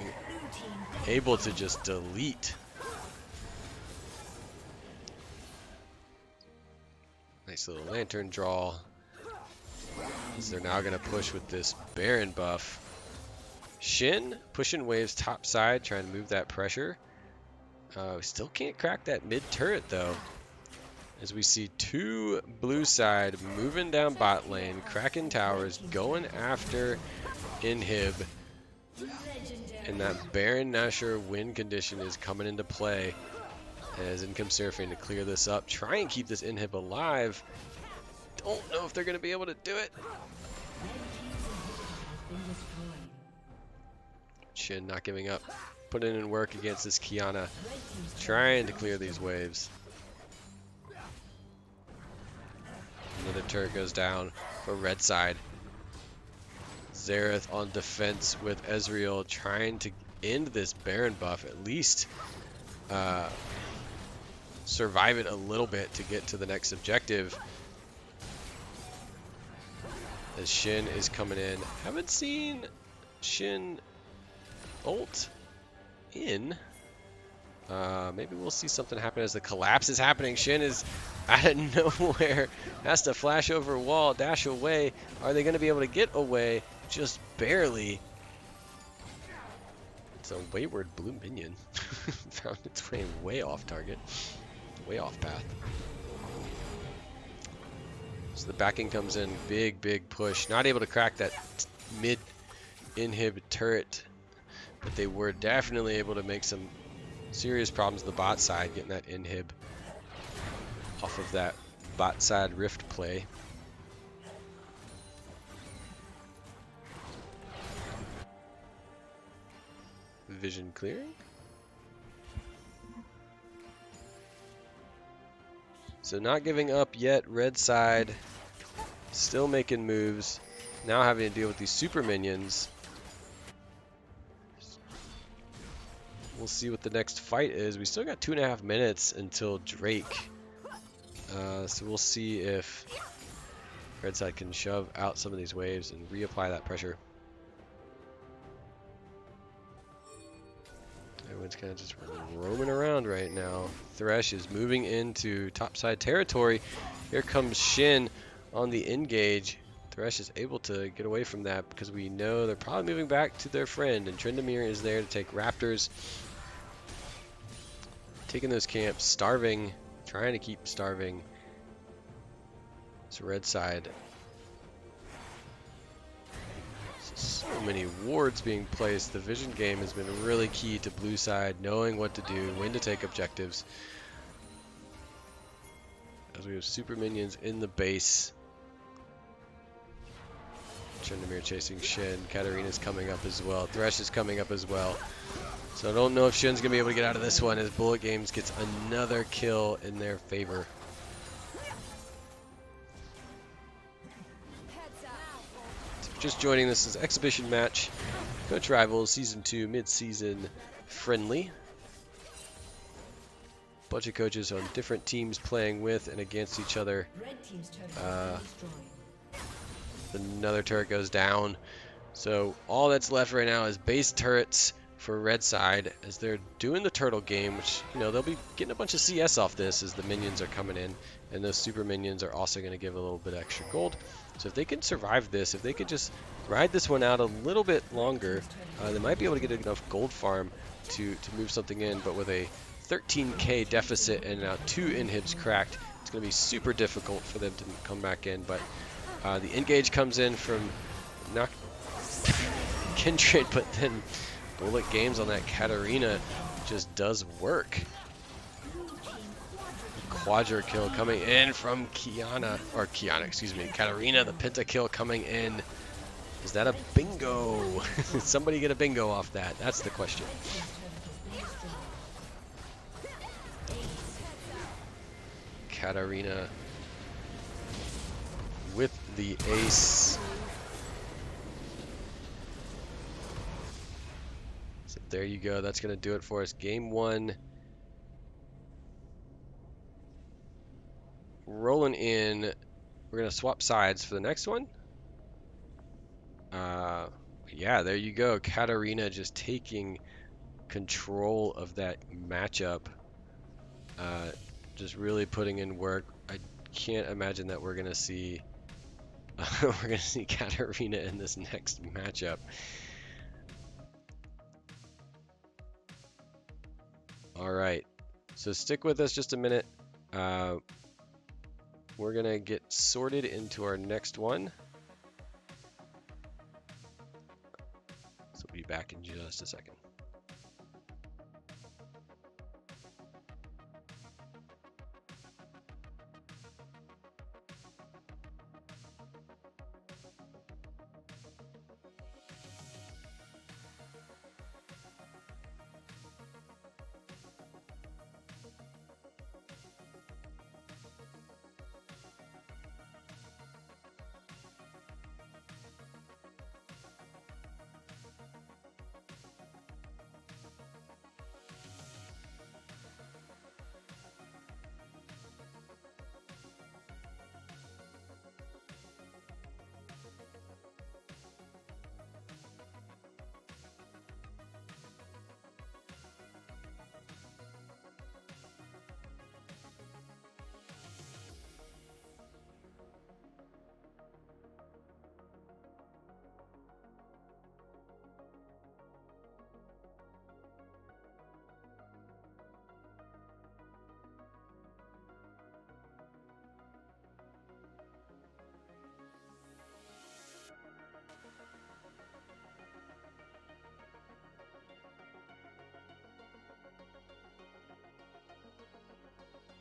able to just delete. Nice little lantern draw. As they're now going to push with this Baron buff. Shin pushing waves top side, trying to move that pressure. Still can't crack that mid turret though. As we see two blue side moving down bot lane, cracking towers, going after Inhib. And that Baron Nashor win condition is coming into play. As in comes Seraphine to clear this up. Try and keep this Inhib alive. Don't know if they're going to be able to do it. Shin not giving up. Putting in work against this Qiyana. Trying to clear these waves. Another turret goes down for red side. Xerath on defense with Ezreal trying to end this Baron buff. At least survive it a little bit to get to the next objective. As Shin is coming in. Haven't seen Shin ult in. Maybe we'll see something happen as the collapse is happening. Shin is out of nowhere. Has to flash over a wall, dash away. Are they going to be able to get away? Just barely. It's a wayward blue minion. Found its way off target. Way off path. So the backing comes in. Big push. Not able to crack that mid Inhib turret. But they were definitely able to make some serious problems on the bot side, getting that Inhib off of that bot side rift play. Vision clearing. So not giving up yet, red side still making moves, now having to deal with these super minions. We'll see what the next fight is. We still got 2.5 minutes until Drake. So we'll see if red side can shove out some of these waves and reapply that pressure. Everyone's kind of just roaming around right now. Thresh is moving into topside territory. Here comes Shin on the engage. Thresh is able to get away from that because we know they're probably moving back to their friend, and Tryndamere is there to take Raptors. Taking those camps, starving, trying to keep starving. It's red side. So many wards being placed. The vision game has been really key to blue side, knowing what to do, when to take objectives. As we have super minions in the base. Tryndamere chasing Shin. Katarina's coming up as well. Thresh is coming up as well. So I don't know if Shin's going to be able to get out of this one as Bullet Games gets another kill in their favor. So just joining this is exhibition match. Coach Rivals Season 2 mid-season friendly. Bunch of coaches on different teams playing with and against each other. Another turret goes down. So all that's left right now is base turrets for red side as they're doing the turtle game, which, you know, they'll be getting a bunch of CS off this as the minions are coming in, and those super minions are also going to give a little bit extra gold. So if they can survive this, if they could just ride this one out a little bit longer, they might be able to get enough gold farm to move something in. But with a 13k deficit and now 2 inhibs cracked, it's going to be super difficult for them to come back in. But the engage comes in from not Kindred, but then Bullet Games on that Katarina just does work. Quadra kill coming in from Katarina, the penta kill coming in. Is that a bingo? Somebody get a bingo off that? That's the question. Katarina with the ace. So there you go. That's going to do it for us. Game 1 rolling in. We're gonna swap sides for the next one. Yeah, there you go. Katarina just taking control of that matchup. Just really putting in work. I can't imagine that we're gonna see Katarina in this next matchup. All right, so stick with us just a minute. We're gonna get sorted into our next one. So we'll be back in just a second.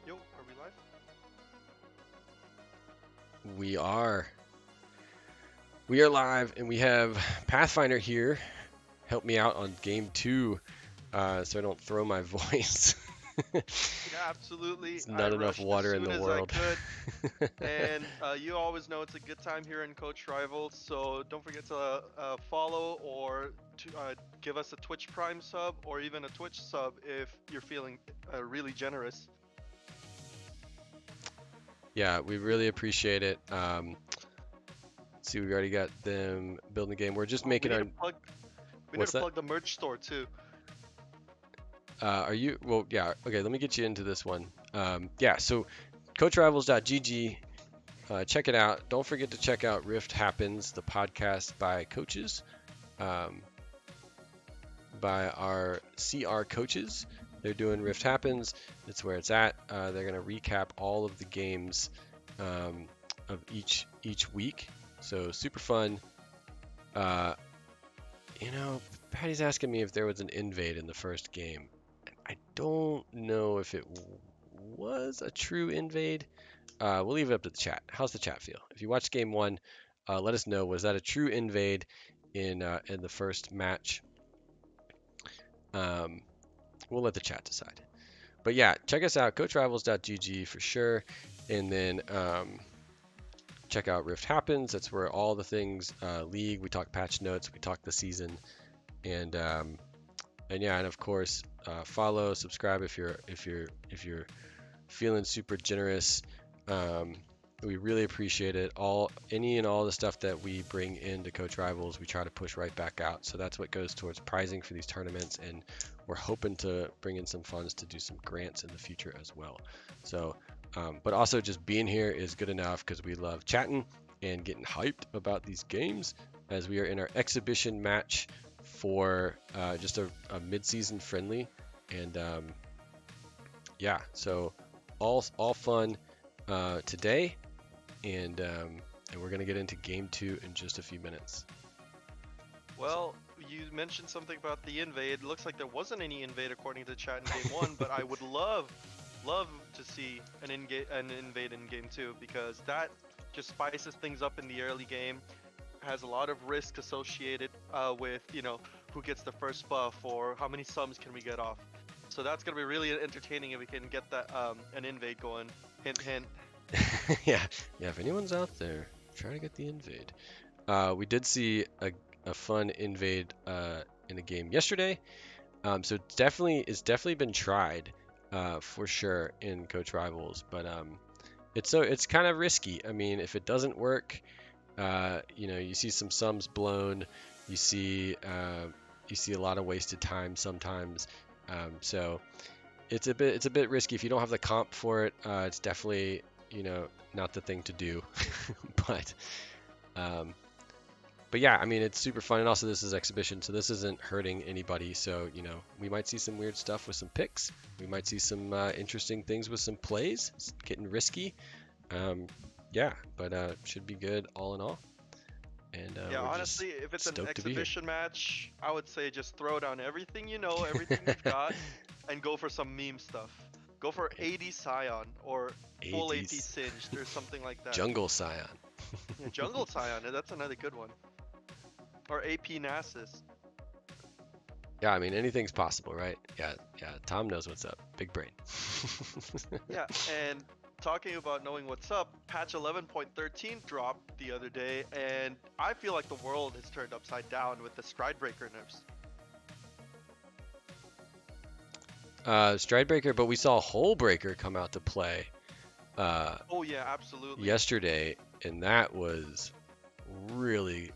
Yo, are we live? We are. We are live, and we have Pathfinder here. Help me out on game 2, so I don't throw my voice. Yeah, absolutely. It's I not enough rushed as water in soon the as I world. could. And you always know it's a good time here in Coach Rivals, so don't forget to follow or to give us a Twitch Prime sub or even a Twitch sub if you're feeling really generous. Yeah, we really appreciate it. Let's see, we already got them building the game. We're just Oh, making our. we need What's to that? plug the merch store too. Are you? Well, yeah. Okay, let me get you into this one. Yeah, so CoachRivals.gg. Check it out. Don't forget to check out Rift Happens, the podcast by coaches, by our CR coaches. They're doing Rift Happens. It's where it's at. They're going to recap all of the games of each week. So super fun. Patty's asking me if there was an invade in the first game. I don't know if it was a true invade. We'll leave it up to the chat. How's the chat feel? If you watched game 1, let us know. Was that a true invade in the first match? We'll let the chat decide. But yeah, check us out, coachrivals.gg for sure. And then check out Rift Happens. That's where all the things league. We talk patch notes. We talk the season, and yeah, and of course follow, subscribe if you're feeling super generous. We really appreciate it. Any and all the stuff that we bring into Coach Rivals, we try to push right back out. So that's what goes towards prizing for these tournaments, and we're hoping to bring in some funds to do some grants in the future as well. So, but also just being here is good enough because we love chatting and getting hyped about these games as we are in our exhibition match for just a mid-season friendly, and yeah, so all fun today, and we're gonna get into game 2 in just a few minutes. Well, you mentioned something about the invade. Looks like there wasn't any invade according to chat in game 1, but I would love to see an invade in game 2 because that just spices things up in the early game. Has a lot of risk associated with who gets the first buff or how many subs can we get off. So that's gonna be really entertaining if we can get that an invade going. Hint, hint. Yeah, if anyone's out there, try to get the invade. We did see a fun invade in a game yesterday. So it's definitely been tried for sure in Coach Rivals, but it's kind of risky. I mean, if it doesn't work, you see some sums blown, you see a lot of wasted time sometimes. So it's a bit risky if you don't have the comp for it. It's definitely not the thing to do. But um, but yeah, I mean it's super fun, and also this is exhibition, so this isn't hurting anybody. So we might see some weird stuff with some picks. We might see some interesting things with some plays. It's getting risky. Um, yeah, but should be good all in all. And Yeah, we're just honestly, if it's an stoked to be here. exhibition match, I would say just throw down everything you know, everything you've got, and go for some meme stuff. Go for 80 Scion or full AP 80s Singed or something like that. Jungle Scion. Yeah, Jungle Scion, that's another good one. Or AP Nasus. Yeah, I mean anything's possible, right? Yeah, yeah. Tom knows what's up. Big brain. Yeah, and talking about knowing what's up, patch 11.13 dropped the other day, and I feel like the world has turned upside down with the Stride Breaker nerfs. Stride Breaker, but we saw Hole Breaker come out to play Oh yeah, absolutely. yesterday, and that was really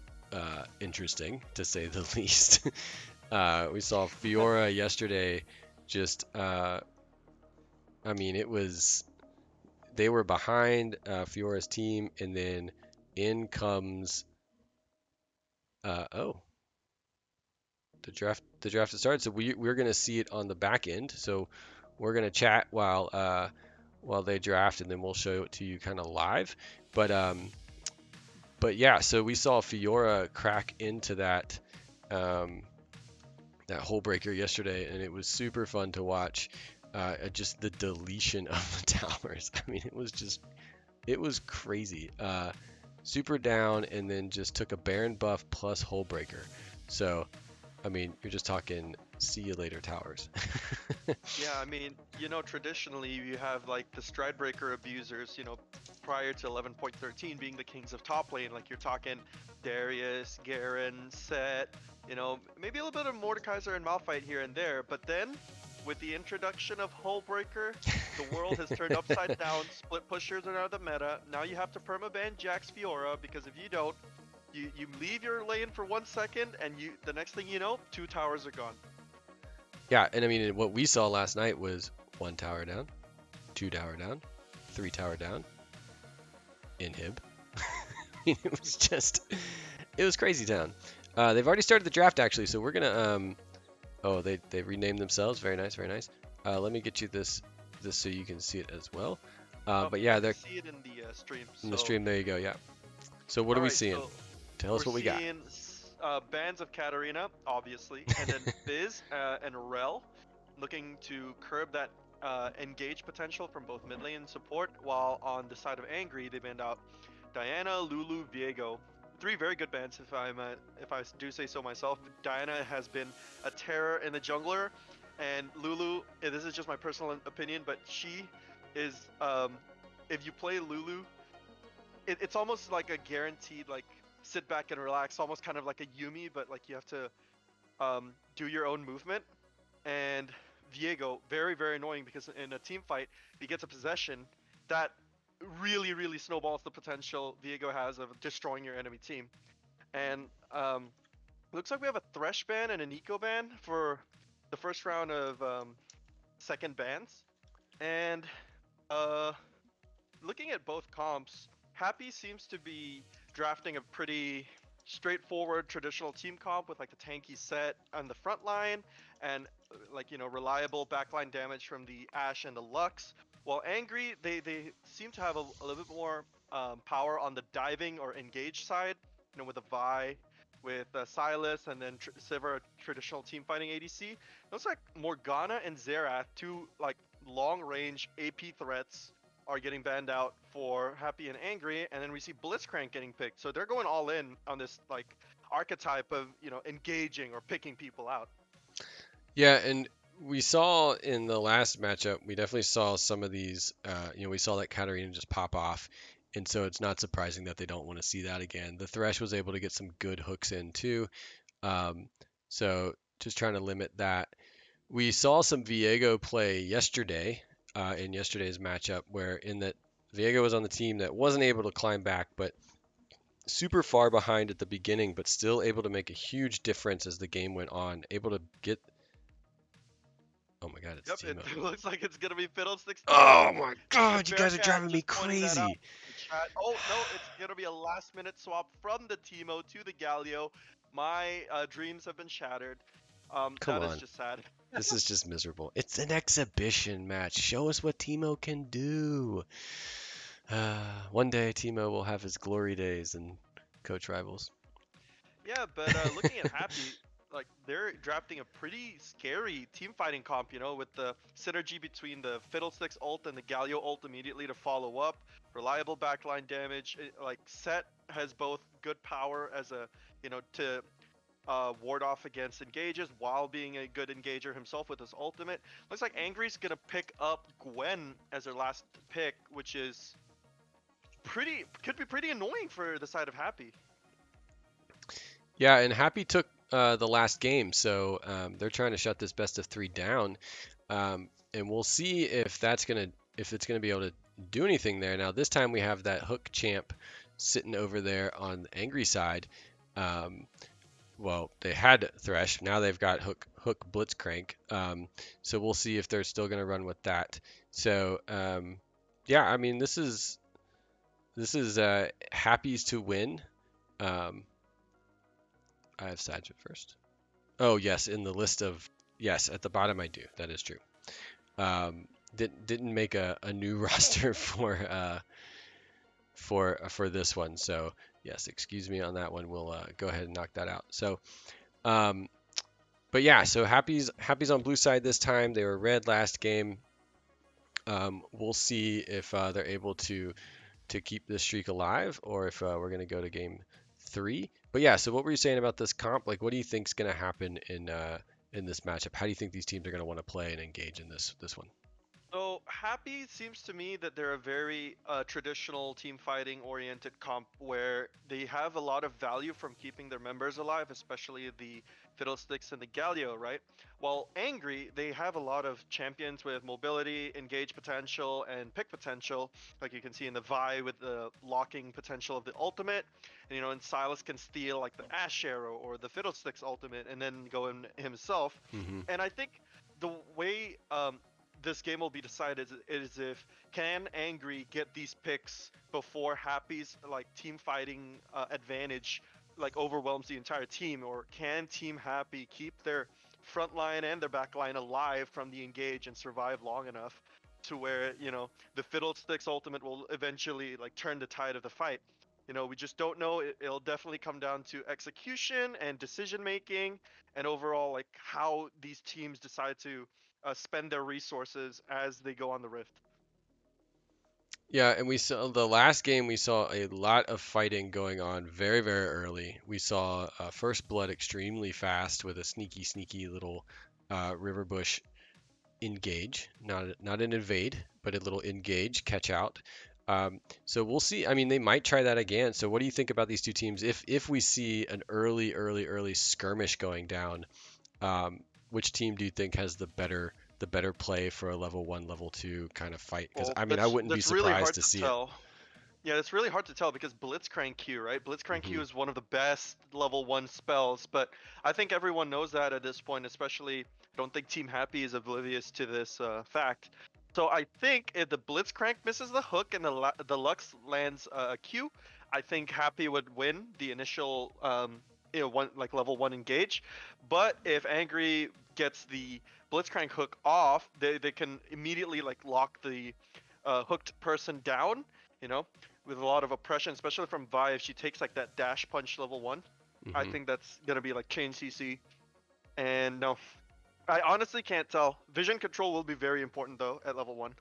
interesting to say the least. We saw Fiora yesterday. Just, I mean, they were behind Fiora's team, and then in comes, oh, the draft has started. So we're gonna see it on the back end. So we're gonna chat while they draft, and then we'll show it to you kind of live. But yeah, so we saw Fiora crack into um, that hole breaker yesterday, and it was super fun to watch. Just the deletion of the towers. I mean, it was crazy. Super down, and then just took a Baron buff plus hole breaker. So, I mean, you're just talking see you later towers. Yeah, I mean, traditionally you have like the Stride Breaker abusers, prior to 11.13 being the kings of top lane. Like you're talking Darius, Garen, Set, maybe a little bit of Mordekaiser and Malphite here and there. But then, with the introduction of Hullbreaker, the world has turned upside down. Split pushers are now the meta. Now you have to permaban Jax Fiora, because if you don't, you leave your lane for 1 second, and the next thing you know, 2 towers are gone. Yeah, and I mean, what we saw last night was 1 tower down, 2 tower down, 3 tower down, inhib. It was crazy town. They've already started the draft actually, so we're gonna oh, they renamed themselves. Very nice, very nice. Let me get you this so you can see it as well. But yeah, I they're see it in the stream. in the So, stream. There you go. Yeah. So what are we alright, seeing? so Tell us we're what we got. seeing bands of Katarina, obviously, and then Fizz and Rel looking to curb that engage potential from both mid lane and support, while on the side of Angry, they banned out Diana, Lulu, Viego. 3 very good bans, if I do say so myself. Diana has been a terror in the jungler, and Lulu, this is just my personal opinion, but she is, if you play Lulu, it's almost like a guaranteed, like, sit back and relax, almost kind of like a Yumi, but like you have to do your own movement. And Viego, very, very annoying, because in a team fight, if he gets a possession, that really, really snowballs the potential Viego has of destroying your enemy team. And looks like we have a Thresh ban and an Eco ban for the first round of second bans. And looking at both comps, Happy seems to be drafting a pretty straightforward traditional team comp with like the tanky Set on the front line, and like reliable backline damage from the Ashe and the Lux. While Angry, they seem to have a little bit more power on the diving or engage side, with the Vi, with Silas, and then Sivir, traditional team fighting ADC. Looks like Morgana and Xerath, 2 like long range AP threats, are getting banned out for Happy and Angry, and then we see Blitzcrank getting picked. So they're going all in on this like archetype of engaging or picking people out. Yeah, and we saw in the last matchup, we definitely saw some of these. We saw that Katarina just pop off, and so it's not surprising that they don't want to see that again. The Thresh was able to get some good hooks in too, um, so just trying to limit that. We saw some Viego play yesterday in yesterday's matchup, where in that Viego was on the team that wasn't able to climb back, but super far behind at the beginning, but still able to make a huge difference as the game went on. Able to get. Oh my God, it's Yep, it Teemo. looks like it's gonna be Fiddlesticks Teemo. Oh my God, you guys are Bearcat driving me just pointing that out crazy. in the chat. Oh no, it's gonna be a last-minute swap from the Teemo to the Galio. My dreams have been shattered. Come That is on. just sad. This is just miserable. It's an exhibition match. Show us what Teemo can do. One day Teemo will have his glory days in Coach Rivals. Yeah, but looking at Happy, like they're drafting a pretty scary team fighting comp, with the synergy between the Fiddlesticks ult and the Galio ult immediately to follow up, reliable backline damage. Like Set has both good power as a, to ward off against engages while being a good engager himself with his ultimate. Looks like Angry's gonna pick up Gwen as their last pick, which is could be pretty annoying for the side of Happy. Yeah, and Happy took the last game, so they're trying to shut this best of 3 down, and we'll see if it's gonna be able to do anything there. Now this time we have that Hook champ sitting over there on the Angry side. Well, they had Thresh. Now they've got Hook Blitzcrank. So we'll see if they're still going to run with that. So yeah, I mean this is Happy's to win. I have Sajid first. Oh yes, in the list of yes at the bottom I do. That is true. Didn't make a new roster for this one. So yes, excuse me on that one. We'll go ahead and knock that out. So. Um, But yeah, so Happy's on blue side this time. They were red last game. We'll see if they're able to keep this streak alive, or if we're gonna go to game 3. But yeah, so what were you saying about this comp? Like, what do you think's gonna happen in this matchup? How do you think these teams are gonna want to play and engage in this one? So Happy seems to me that they're a very traditional team fighting oriented comp where they have a lot of value from keeping their members alive, especially the Fiddlesticks and the Galio, right? While Angry, they have a lot of champions with mobility, engage potential, and pick potential, like you can see in the Vi with the locking potential of the ultimate, and Silas can steal like the Ash Arrow or the Fiddlesticks ultimate and then go in himself. Hmm. And I think the way this game will be decided is if can Angry get these picks before Happy's like team fighting advantage like overwhelms the entire team, or can Team Happy keep their front line and their back line alive from the engage and survive long enough to where the Fiddlesticks ultimate will eventually like turn the tide of the fight. We just don't know. It'll definitely come down to execution and decision making, and overall like how these teams decide to spend their resources as they go on the rift. Yeah, and we saw the last game. We saw a lot of fighting going on very, very early. We saw first blood extremely fast with a sneaky little river bush engage, not an invade, but a little engage catch out. So we'll see. I mean, they might try that again. So what do you think about these two teams? If we see an early skirmish going down, which team do you think has the better play for a level 1, level 2 kind of fight? Because Well, I mean, I that's wouldn't be that's really surprised hard to to see it. tell. Yeah, it's really hard to tell because Blitzcrank Q, right? Blitzcrank Hmm. Q is one of the best level 1 spells, but I think everyone knows that at this point, especially I don't think Team Happy is oblivious to this fact. So I think if the Blitzcrank misses the hook and the Lux lands a Q, I think Happy would win the initial level 1 engage. But if Angry gets the Blitzcrank hook off, they can immediately like lock the hooked person down, you know, with a lot of oppression, especially from Vi. If she takes like that dash punch level 1, I Hmm. think that's gonna be like chain CC. And no, I honestly can't tell. Vision control will be very important though at level 1.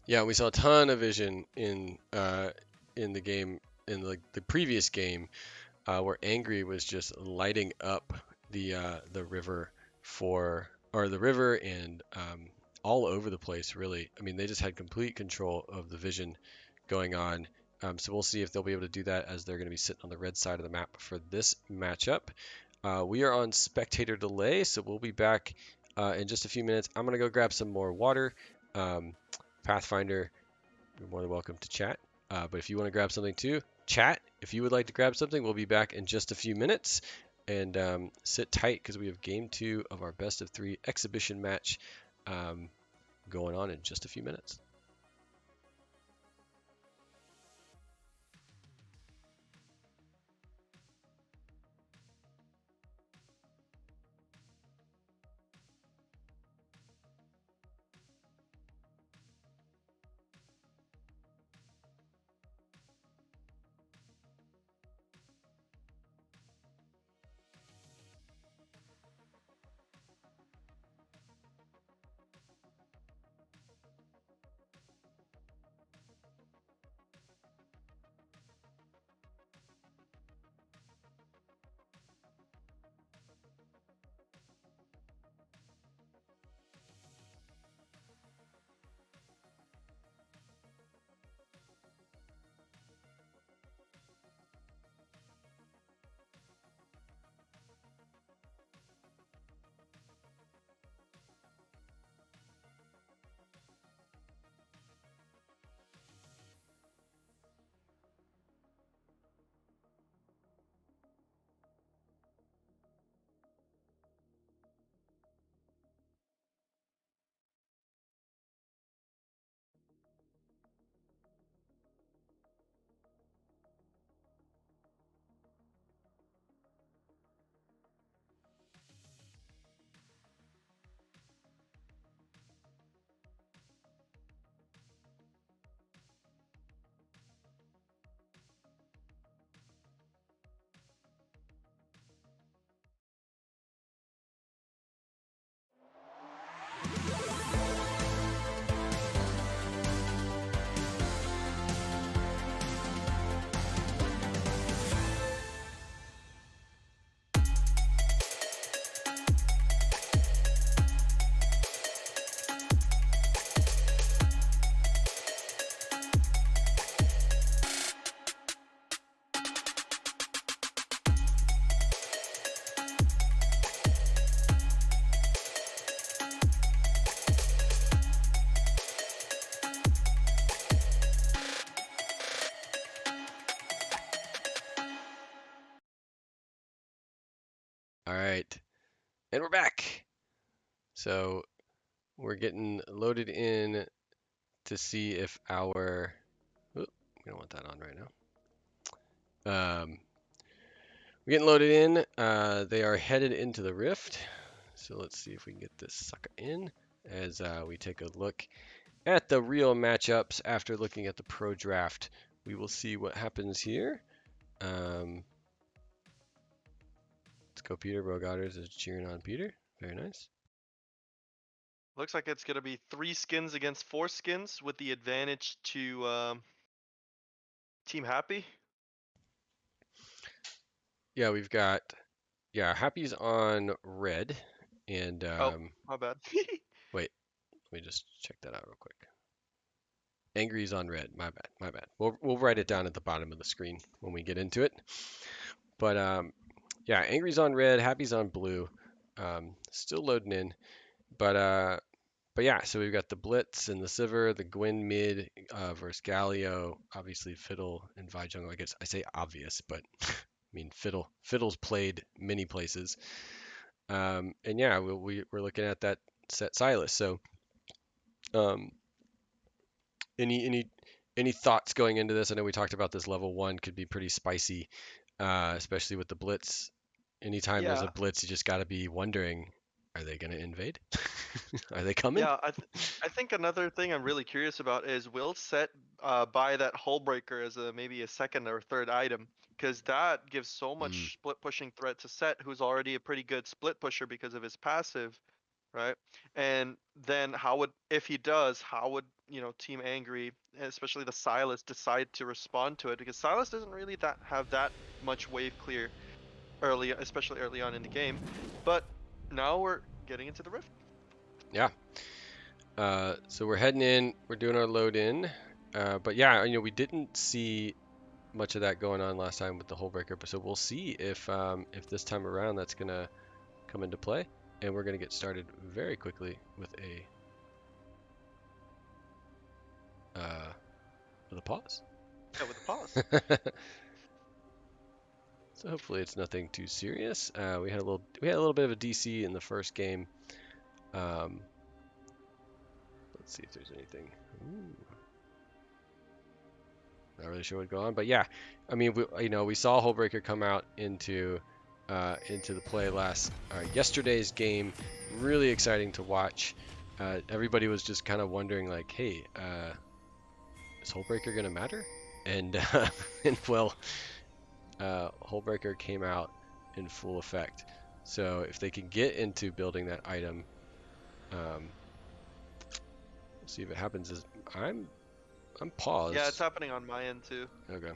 Yeah, we saw a ton of vision in the game in the previous game where Angry was just lighting up the river the river and all over the place really. I mean, they just had complete control of the vision going on. So we'll see if they'll be able to do that as they're going to be sitting on the red side of the map for this matchup. We are on spectator delay, so we'll be back in just a few minutes. I'm going to go grab some more water. Um, Pathfinder you're more than welcome to chat. But if you want to grab something too, chat. If you would like to grab something, we'll be back in just a few minutes. And sit tight because we have game 2 of our best of 3 exhibition match going on in just a few minutes. All right, and we're back. So we're getting loaded in to see if our, we don't want that on right now. We're getting loaded in. They are headed into the Rift. So let's see if we can get this sucker in as we take a look at the real matchups after looking at the pro draft. We will see what happens here. Let's go Peter. Brogodders is cheering on Peter. Very nice. Looks like it's gonna be 3 skins against 4 skins with the advantage to Team Happy. Yeah, we've got, Happy's on red. And My bad. wait, let me just check that out real quick. Angry's on red. My bad. My bad. We'll write it down at the bottom of the screen when we get into it. But yeah, Angry's on red. Happy's on blue. Still loading in. But yeah, so we've got the Blitz and the Sivir, the Gwyn mid versus Galio. Obviously Fiddle and Vi jungle. I guess I say obvious, but I mean Fiddle's played many places. And yeah, we're looking at that set Sylas. So any thoughts going into this? I know we talked about this level 1 could be pretty spicy, especially with the Blitz. Anytime there's a Yeah. Blitz, you just got to be wondering, are they going to invade? Are they coming? Yeah, I think another thing I'm really curious about is will Set buy that Hull Breaker as maybe a second or third item, because that gives so much split pushing threat to Set, who's already a pretty good split pusher because of his passive, right? And then if he does, how would Team Angry, especially the Sylas, decide to respond to it? Because Sylas doesn't really have that much wave clear especially early on in the game. But now we're getting into the Rift. Yeah. So we're heading in. We're doing our load in. But yeah, we didn't see much of that going on last time with the Hull Breaker. So we'll see if this time around that's gonna come into play. And we're gonna get started very quickly with a With a pause. Yeah, with the pause. So hopefully it's nothing too serious. We had a little bit of a DC in the first game. Um, let's see if there's anything. Ooh. Not really sure what's going on, but yeah, I mean, we saw Hullbreaker come out into the play yesterday's game. Really exciting to watch. Everybody was just kind of wondering, like, hey, is Hullbreaker gonna matter? And well, Hullbreaker came out in full effect. So if they can get into building that item, we'll see if it happens. I'm paused. Yeah, it's happening on my end too. Okay.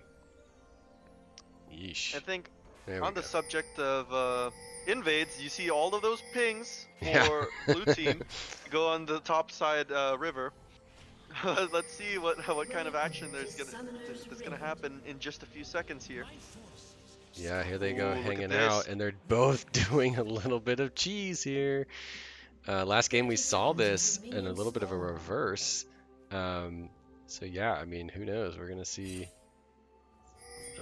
Yeesh. I think There we on the go. subject of invades, you see all of those pings for Yeah. blue team go on the top side river. Let's see what kind of action that's gonna happen in just a few seconds here. Yeah, here they go Ooh, look at hanging this. out, and they're both doing a little bit of cheese here. Last game we saw this in a little bit of a reverse. So yeah, I mean, who knows? We're gonna see.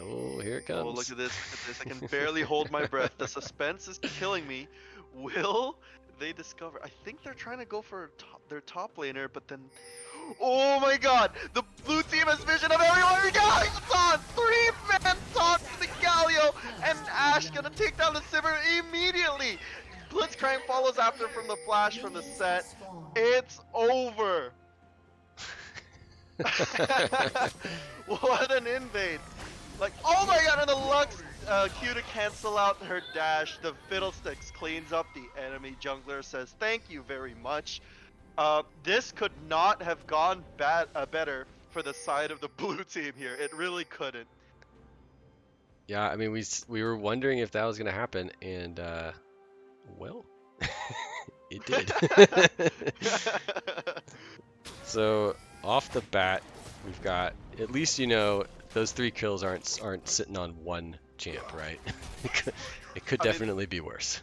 Oh, here it comes. Oh, look at this! Look at this! I can barely hold my breath. The suspense is killing me. Will they discover? I think they're trying to go for their top laner, but then. Oh my God! The blue team has vision of everyone. Galio's taunt! 3-man taunt to the Galio, and Ash gonna take down the Sivir immediately. Blitzcrank follows after from the flash from the set. It's over. What an invade! Like, oh my God! And the Lux Q to cancel out her dash. The Fiddlesticks cleans up the enemy jungler. Says thank you very much. This could not have gone better for the side of the blue team here. It really couldn't. Yeah, I mean, we were wondering if that was gonna happen, and well, it did. So off the bat, we've got at least those 3 kills aren't sitting on one champ, right? It could I mean, definitely be worse.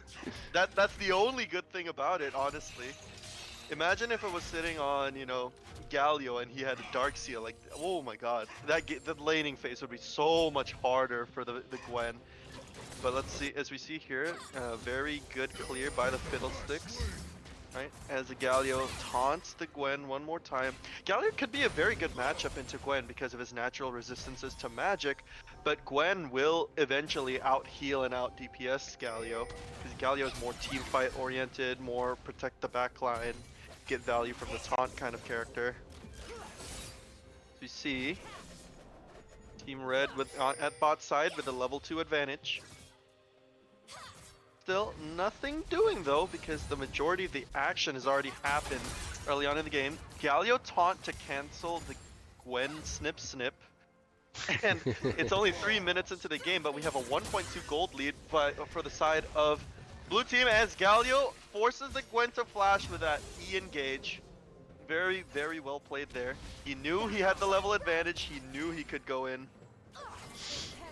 that's the only good thing about it, honestly. Imagine if it was sitting on, Galio and he had a Darkseal. Like, oh my God, the laning phase would be so much harder for the Gwen. But let's see, as we see here, very good clear by the Fiddlesticks. Right, as the Galio taunts the Gwen one more time. Galio could be a very good matchup into Gwen because of his natural resistances to magic, but Gwen will eventually out-heal and out-DPS Galio, because Galio is more team fight oriented, more protect the backline, get value from the taunt kind of character. As we see, Team Red at bot side with a level 2 advantage. Still nothing doing though, because the majority of the action has already happened early on in the game. Galio taunt to cancel the Gwen snip, and it's only 3 minutes into the game, but we have a 1.2 gold lead for the side of blue team, as Galio forces the Gwen to flash with that E-engage. Very, very well played there. He knew he had the level advantage, he knew he could go in,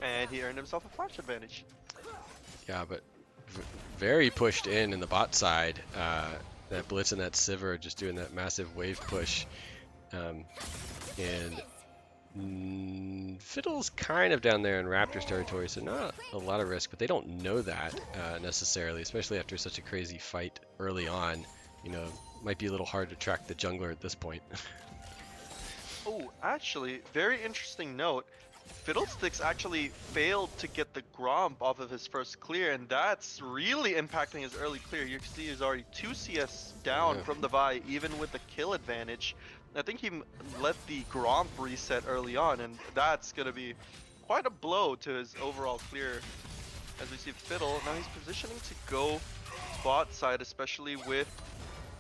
and he earned himself a flash advantage. Yeah, but very pushed in the bot side. That Blitz and that Sivir just doing that massive wave push. And Fiddle's kind of down there in Raptors territory, so not a lot of risk, but they don't know that necessarily, especially after such a crazy fight early on. Might be a little hard to track the jungler at this point. Oh, actually, very interesting note. Fiddlesticks actually failed to get the Gromp off of his first clear, and that's really impacting his early clear. You can see he's already 2 CS down from the Vi, even with the kill advantage. I think he let the Gromp reset early on, and that's going to be quite a blow to his overall clear. As we see Fiddle, now he's positioning to go bot side, especially with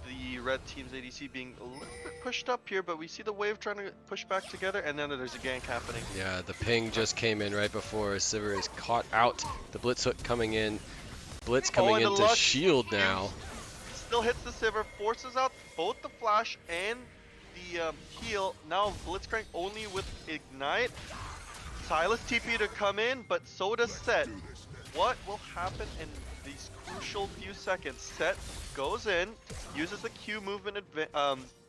the red team's ADC being a little bit pushed up here, but we see the wave trying to push back together, and then there's a gank happening. Yeah, the ping just came in right before Sivir is caught out. The Blitz hook coming in. Blitz coming into shield now. Still hits the Sivir, forces out both the flash and the heal. Now Blitzcrank only with Ignite. Silas TP to come in, but so does Set. What will happen in these crucial few seconds? Set goes in, uses the Q movement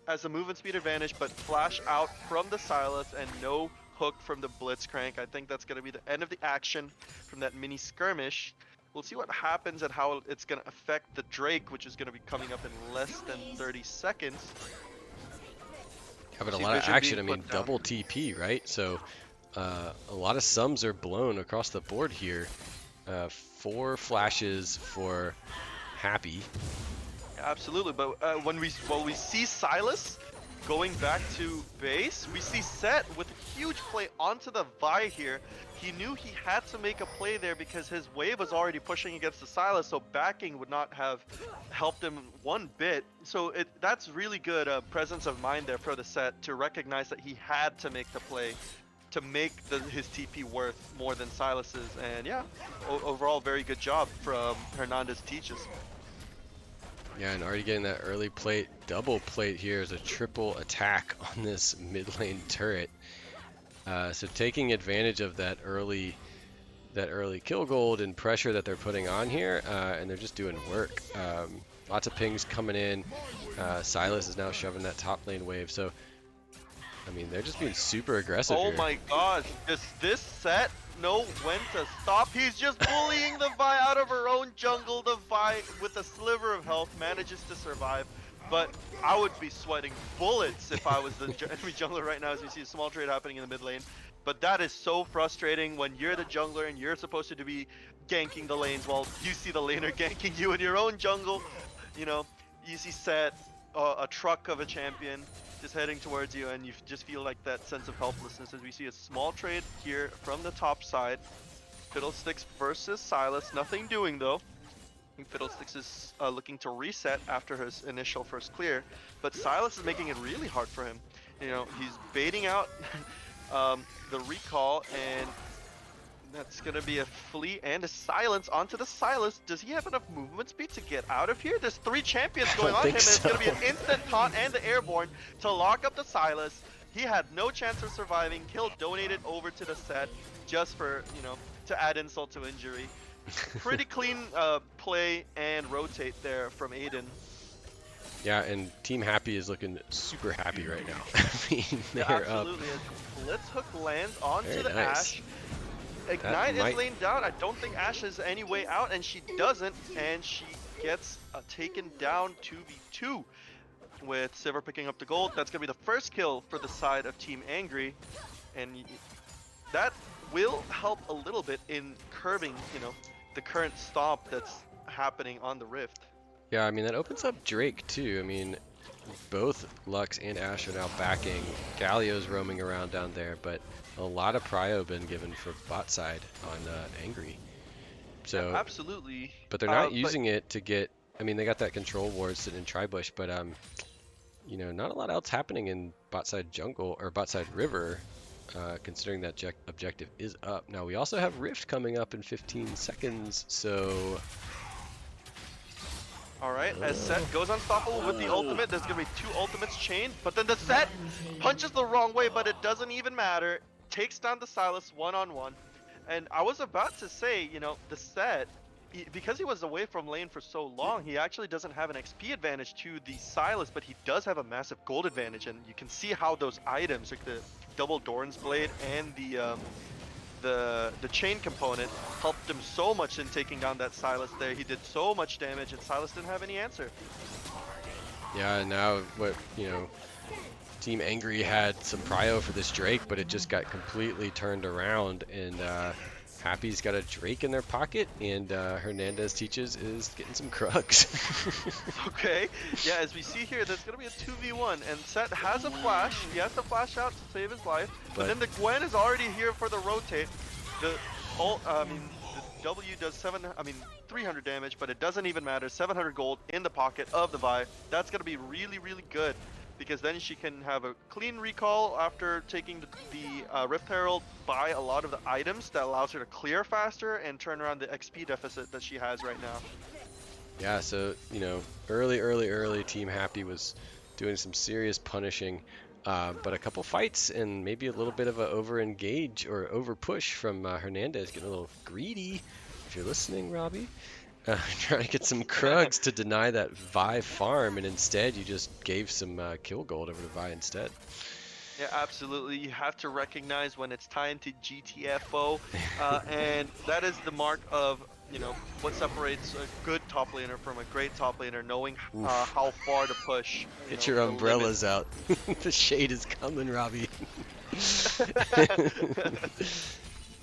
as a movement speed advantage, but flash out from the Sylas and no hook from the Blitzcrank. I think that's going to be the end of the action from that mini skirmish. We'll see what happens and how it's going to affect the Drake, which is going to be coming up in less than 30 seconds. Having a See lot of Vision action. I being mean, put down. double TP, right? So a lot of sums are blown across the board here. 4 flashes for Happy. Absolutely, but when we see Sylas going back to base, we see Set with a huge play onto the Vi here. He knew he had to make a play there because his wave was already pushing against the Sylas, so backing would not have helped him one bit. So that's really good presence of mind there for the Set to recognize that he had to make the play to make his TP worth more than Sylas's. And yeah, overall very good job from Hernandez Teaches. Yeah, and already getting that early plate, double plate here is a triple attack on this mid lane turret. So taking advantage of that early kill gold and pressure that they're putting on here, and they're just doing work. Lots of pings coming in. Sylas is now shoving that top lane wave. So, I mean, they're just being super aggressive here. Oh my gosh, does this Set know when to stop? He's just bullying the Vi out of her own jungle. The Vi, with a sliver of health, manages to survive. But I would be sweating bullets if I was the enemy jungler right now, as we see a small trade happening in the mid lane. But that is so frustrating when you're the jungler and you're supposed to be ganking the lanes while you see the laner ganking you in your own jungle. You know, you see Set, a truck of a champion, just heading towards you, and you just feel like that sense of helplessness as we see a small trade here from the top side. Fiddlesticks versus Sylas, nothing doing though. I think Fiddlesticks is looking to reset after his initial first clear, but Sylas is making it really hard for him. You know, he's baiting out the recall, and that's gonna be a flee and a silence onto the Sylas. Does he have enough movement speed to get out of here? There's 3 champions going on him, and it's gonna be an instant taunt and the airborne to lock up the Sylas. He had no chance of surviving. Kill donated over to the Set just for, you know, to add insult to injury. Pretty clean play and rotate there from Aiden. Yeah, and Team Happy is looking super happy right now. I mean, they're absolutely. Blitz hook lands onto Very the nice. Ashe. Ignite is laid down. I don't think Ashe has any way out, and she doesn't, and she gets taken down 2v2 with Sivir picking up the gold. That's going to be the first kill for the side of Team Angry, and that will help a little bit in curbing, you know, the current stomp that's happening on the Rift. Yeah, I mean, that opens up Drake too. I mean, both Lux and Ashe are now backing. Galio's roaming around down there, but a lot of prio been given for bot side on Angry. So yeah, absolutely. But they're not using it to get. I mean, they got that control ward sitting in Tribush, but you know, not a lot else happening in bot side jungle or bot side river. Considering that objective is up. Now we also have Rift coming up in 15 seconds, so... Alright, as Set goes unstoppable with the ultimate, there's going to be 2 ultimates chained, but then the Set punches the wrong way, but it doesn't even matter. Takes down the Sylas one-on-one. And I was about to say, you know, the Set, because he was away from lane for so long, he actually doesn't have an XP advantage to the Sylas, but he does have a massive gold advantage, and you can see how those items, like the double Doran's Blade and the chain component, helped him so much in taking down that Sylas there. He did so much damage, and Sylas didn't have any answer. Yeah, now what, you know, Team Angry had some prio for this Drake, but it just got completely turned around, and Happy's got a Drake in their pocket, and Hernandez Teaches is getting some Krugs. Okay, yeah, as we see here, there's going to be a 2v1, and Set has a flash. He has to flash out to save his life, but then the Gwen is already here for the rotate. The W does 300 damage, but it doesn't even matter. 700 gold in the pocket of the Vi. That's going to be really, really good, because then she can have a clean recall after taking the Rift Herald, buy a lot of the items that allows her to clear faster and turn around the XP deficit that she has right now. Yeah, so, you know, early Team Happy was doing some serious punishing, but a couple fights and maybe a little bit of a over-engage or over-push from Hernandez, getting a little greedy, if you're listening, Robbie. trying to get some Krugs to deny that Vi farm, and instead you just gave some kill gold over to Vi instead. Yeah, absolutely. You have to recognize when it's time to GTFO, and that is the mark of, you know, what separates a good top laner from a great top laner, knowing how far to push. Get know, your the umbrellas out. The shade is coming, Robbie.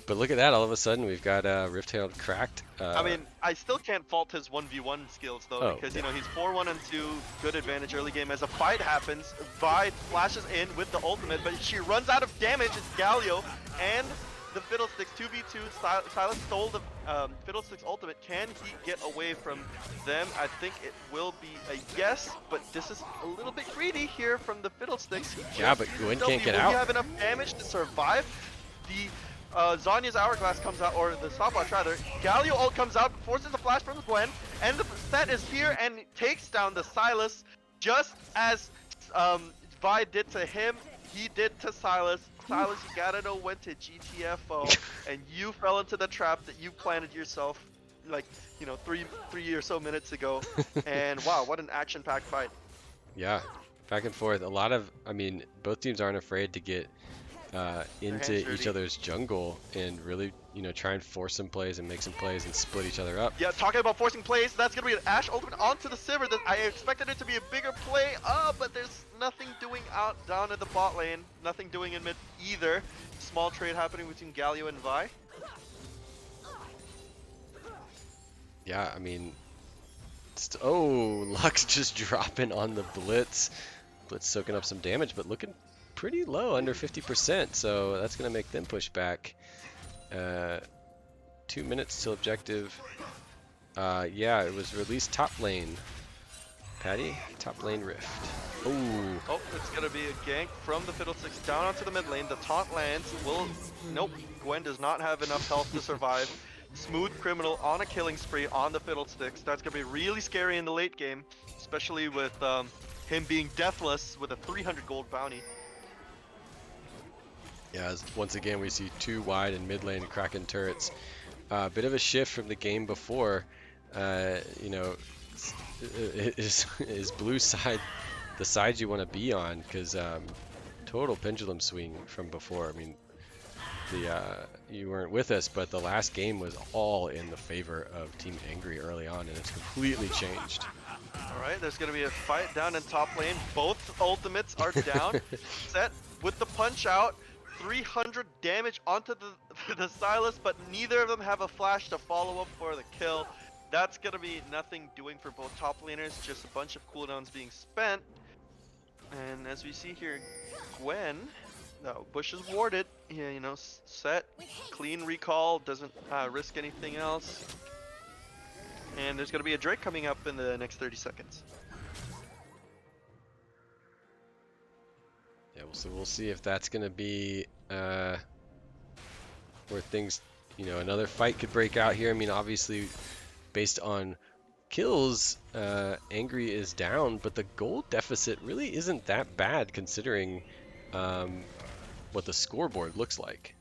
But look at that, all of a sudden we've got Rift Herald cracked. I mean, I still can't fault his 1v1 skills though, because, you know, he's 4-1 and 2, good advantage early game. As a fight happens, Vi flashes in with the ultimate, but she runs out of damage. It's Galio and the Fiddlesticks 2v2. Sylas stole the Fiddlesticks ultimate. Can he get away from them? I think it will be a yes, but this is a little bit greedy here from the Fiddlesticks. Yeah, but Gwen can't get out. Will he have enough damage to survive? The Zhonya's Hourglass comes out, or the stopwatch rather. Galio ult comes out, forces a flash from Gwen, and the set is here and takes down the Sylas, just as Vi did to him, he did to Sylas. Sylas, you gotta know when to GTFO, and you fell into the trap that you planted yourself, like, you know, three or so minutes ago. And wow, what an action-packed fight. Yeah, back and forth. A lot of, I mean, both teams aren't afraid to get into each other's jungle and really, you know, try and force some plays and make some plays and split each other up. Yeah, talking about forcing plays, that's gonna be an Ashe ultimate onto the Sivir. That I expected it to be a bigger play, but there's nothing doing down at the bot lane, nothing doing in mid either. Small trade happening between Galio and Vi. Yeah, I mean, oh, Lux just dropping on the Blitz. Blitz soaking up some damage, but looking pretty low, under 50%, so that's going to make them push back. 2 minutes till objective. Yeah, it was released top lane. Patty, top lane Rift. Ooh. Oh, it's going to be a gank from the Fiddlesticks down onto the mid lane. The taunt lands. Nope, Gwen does not have enough health to survive. Smooth Criminal on a killing spree on the Fiddlesticks. That's going to be really scary in the late game, especially with him being deathless with a 300 gold bounty. Yeah, once again we see two wide and mid lane Kraken turrets. Bit of a shift from the game before. You know, is blue side the side you want to be on? Because total pendulum swing from before. I mean, you weren't with us, but the last game was all in the favor of Team Angry early on, and it's completely changed. Alright, there's going to be a fight down in top lane. Both ultimates are down. Set with the punch out. 300 damage onto the Sylas, but neither of them have a flash to follow up for the kill. That's going to be nothing doing for both top laners, just a bunch of cooldowns being spent. And as we see here, Gwen, Bush is warded. Yeah, you know, set, clean recall, doesn't risk anything else. And there's going to be a Drake coming up in the next 30 seconds. Yeah, so we'll see if that's going to be where things, you know, another fight could break out here. I mean, obviously, based on kills, Angry is down, but the gold deficit really isn't that bad considering what the scoreboard looks like.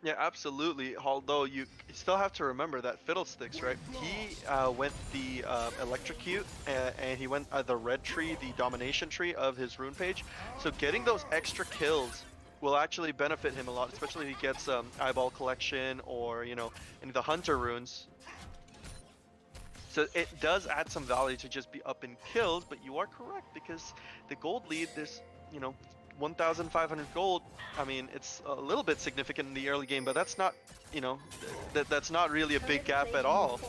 Yeah, absolutely. Although you still have to remember that Fiddlesticks, right? He went the electrocute, and he went the red tree, the domination tree of his rune page. So getting those extra kills will actually benefit him a lot, especially if he gets eyeball collection or, you know, any of the hunter runes. So it does add some value to just be up in kills, but you are correct because the gold lead, there's, you know, 1,500 gold. I mean, it's a little bit significant in the early game, but that's not, you know, that's not really a big gap at all.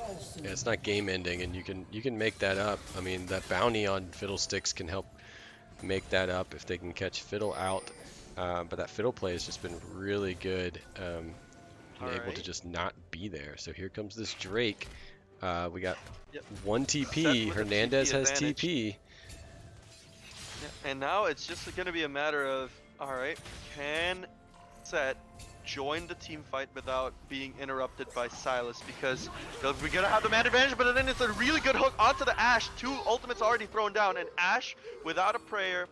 Yeah, it's not game ending, and you can make that up. I mean, that bounty on Fiddlesticks can help make that up if they can catch Fiddle out. But that Fiddle play has just been really good, able to just not be there. So here comes this Drake. We got one TP. Hernandez has TP. Yeah, and now it's just going to be a matter of, alright, can Set join the team fight without being interrupted by Sylas, because we're going to have the man advantage, but then it's a really good hook onto the Ashe. Two ultimates already thrown down, and Ashe, without a prayer,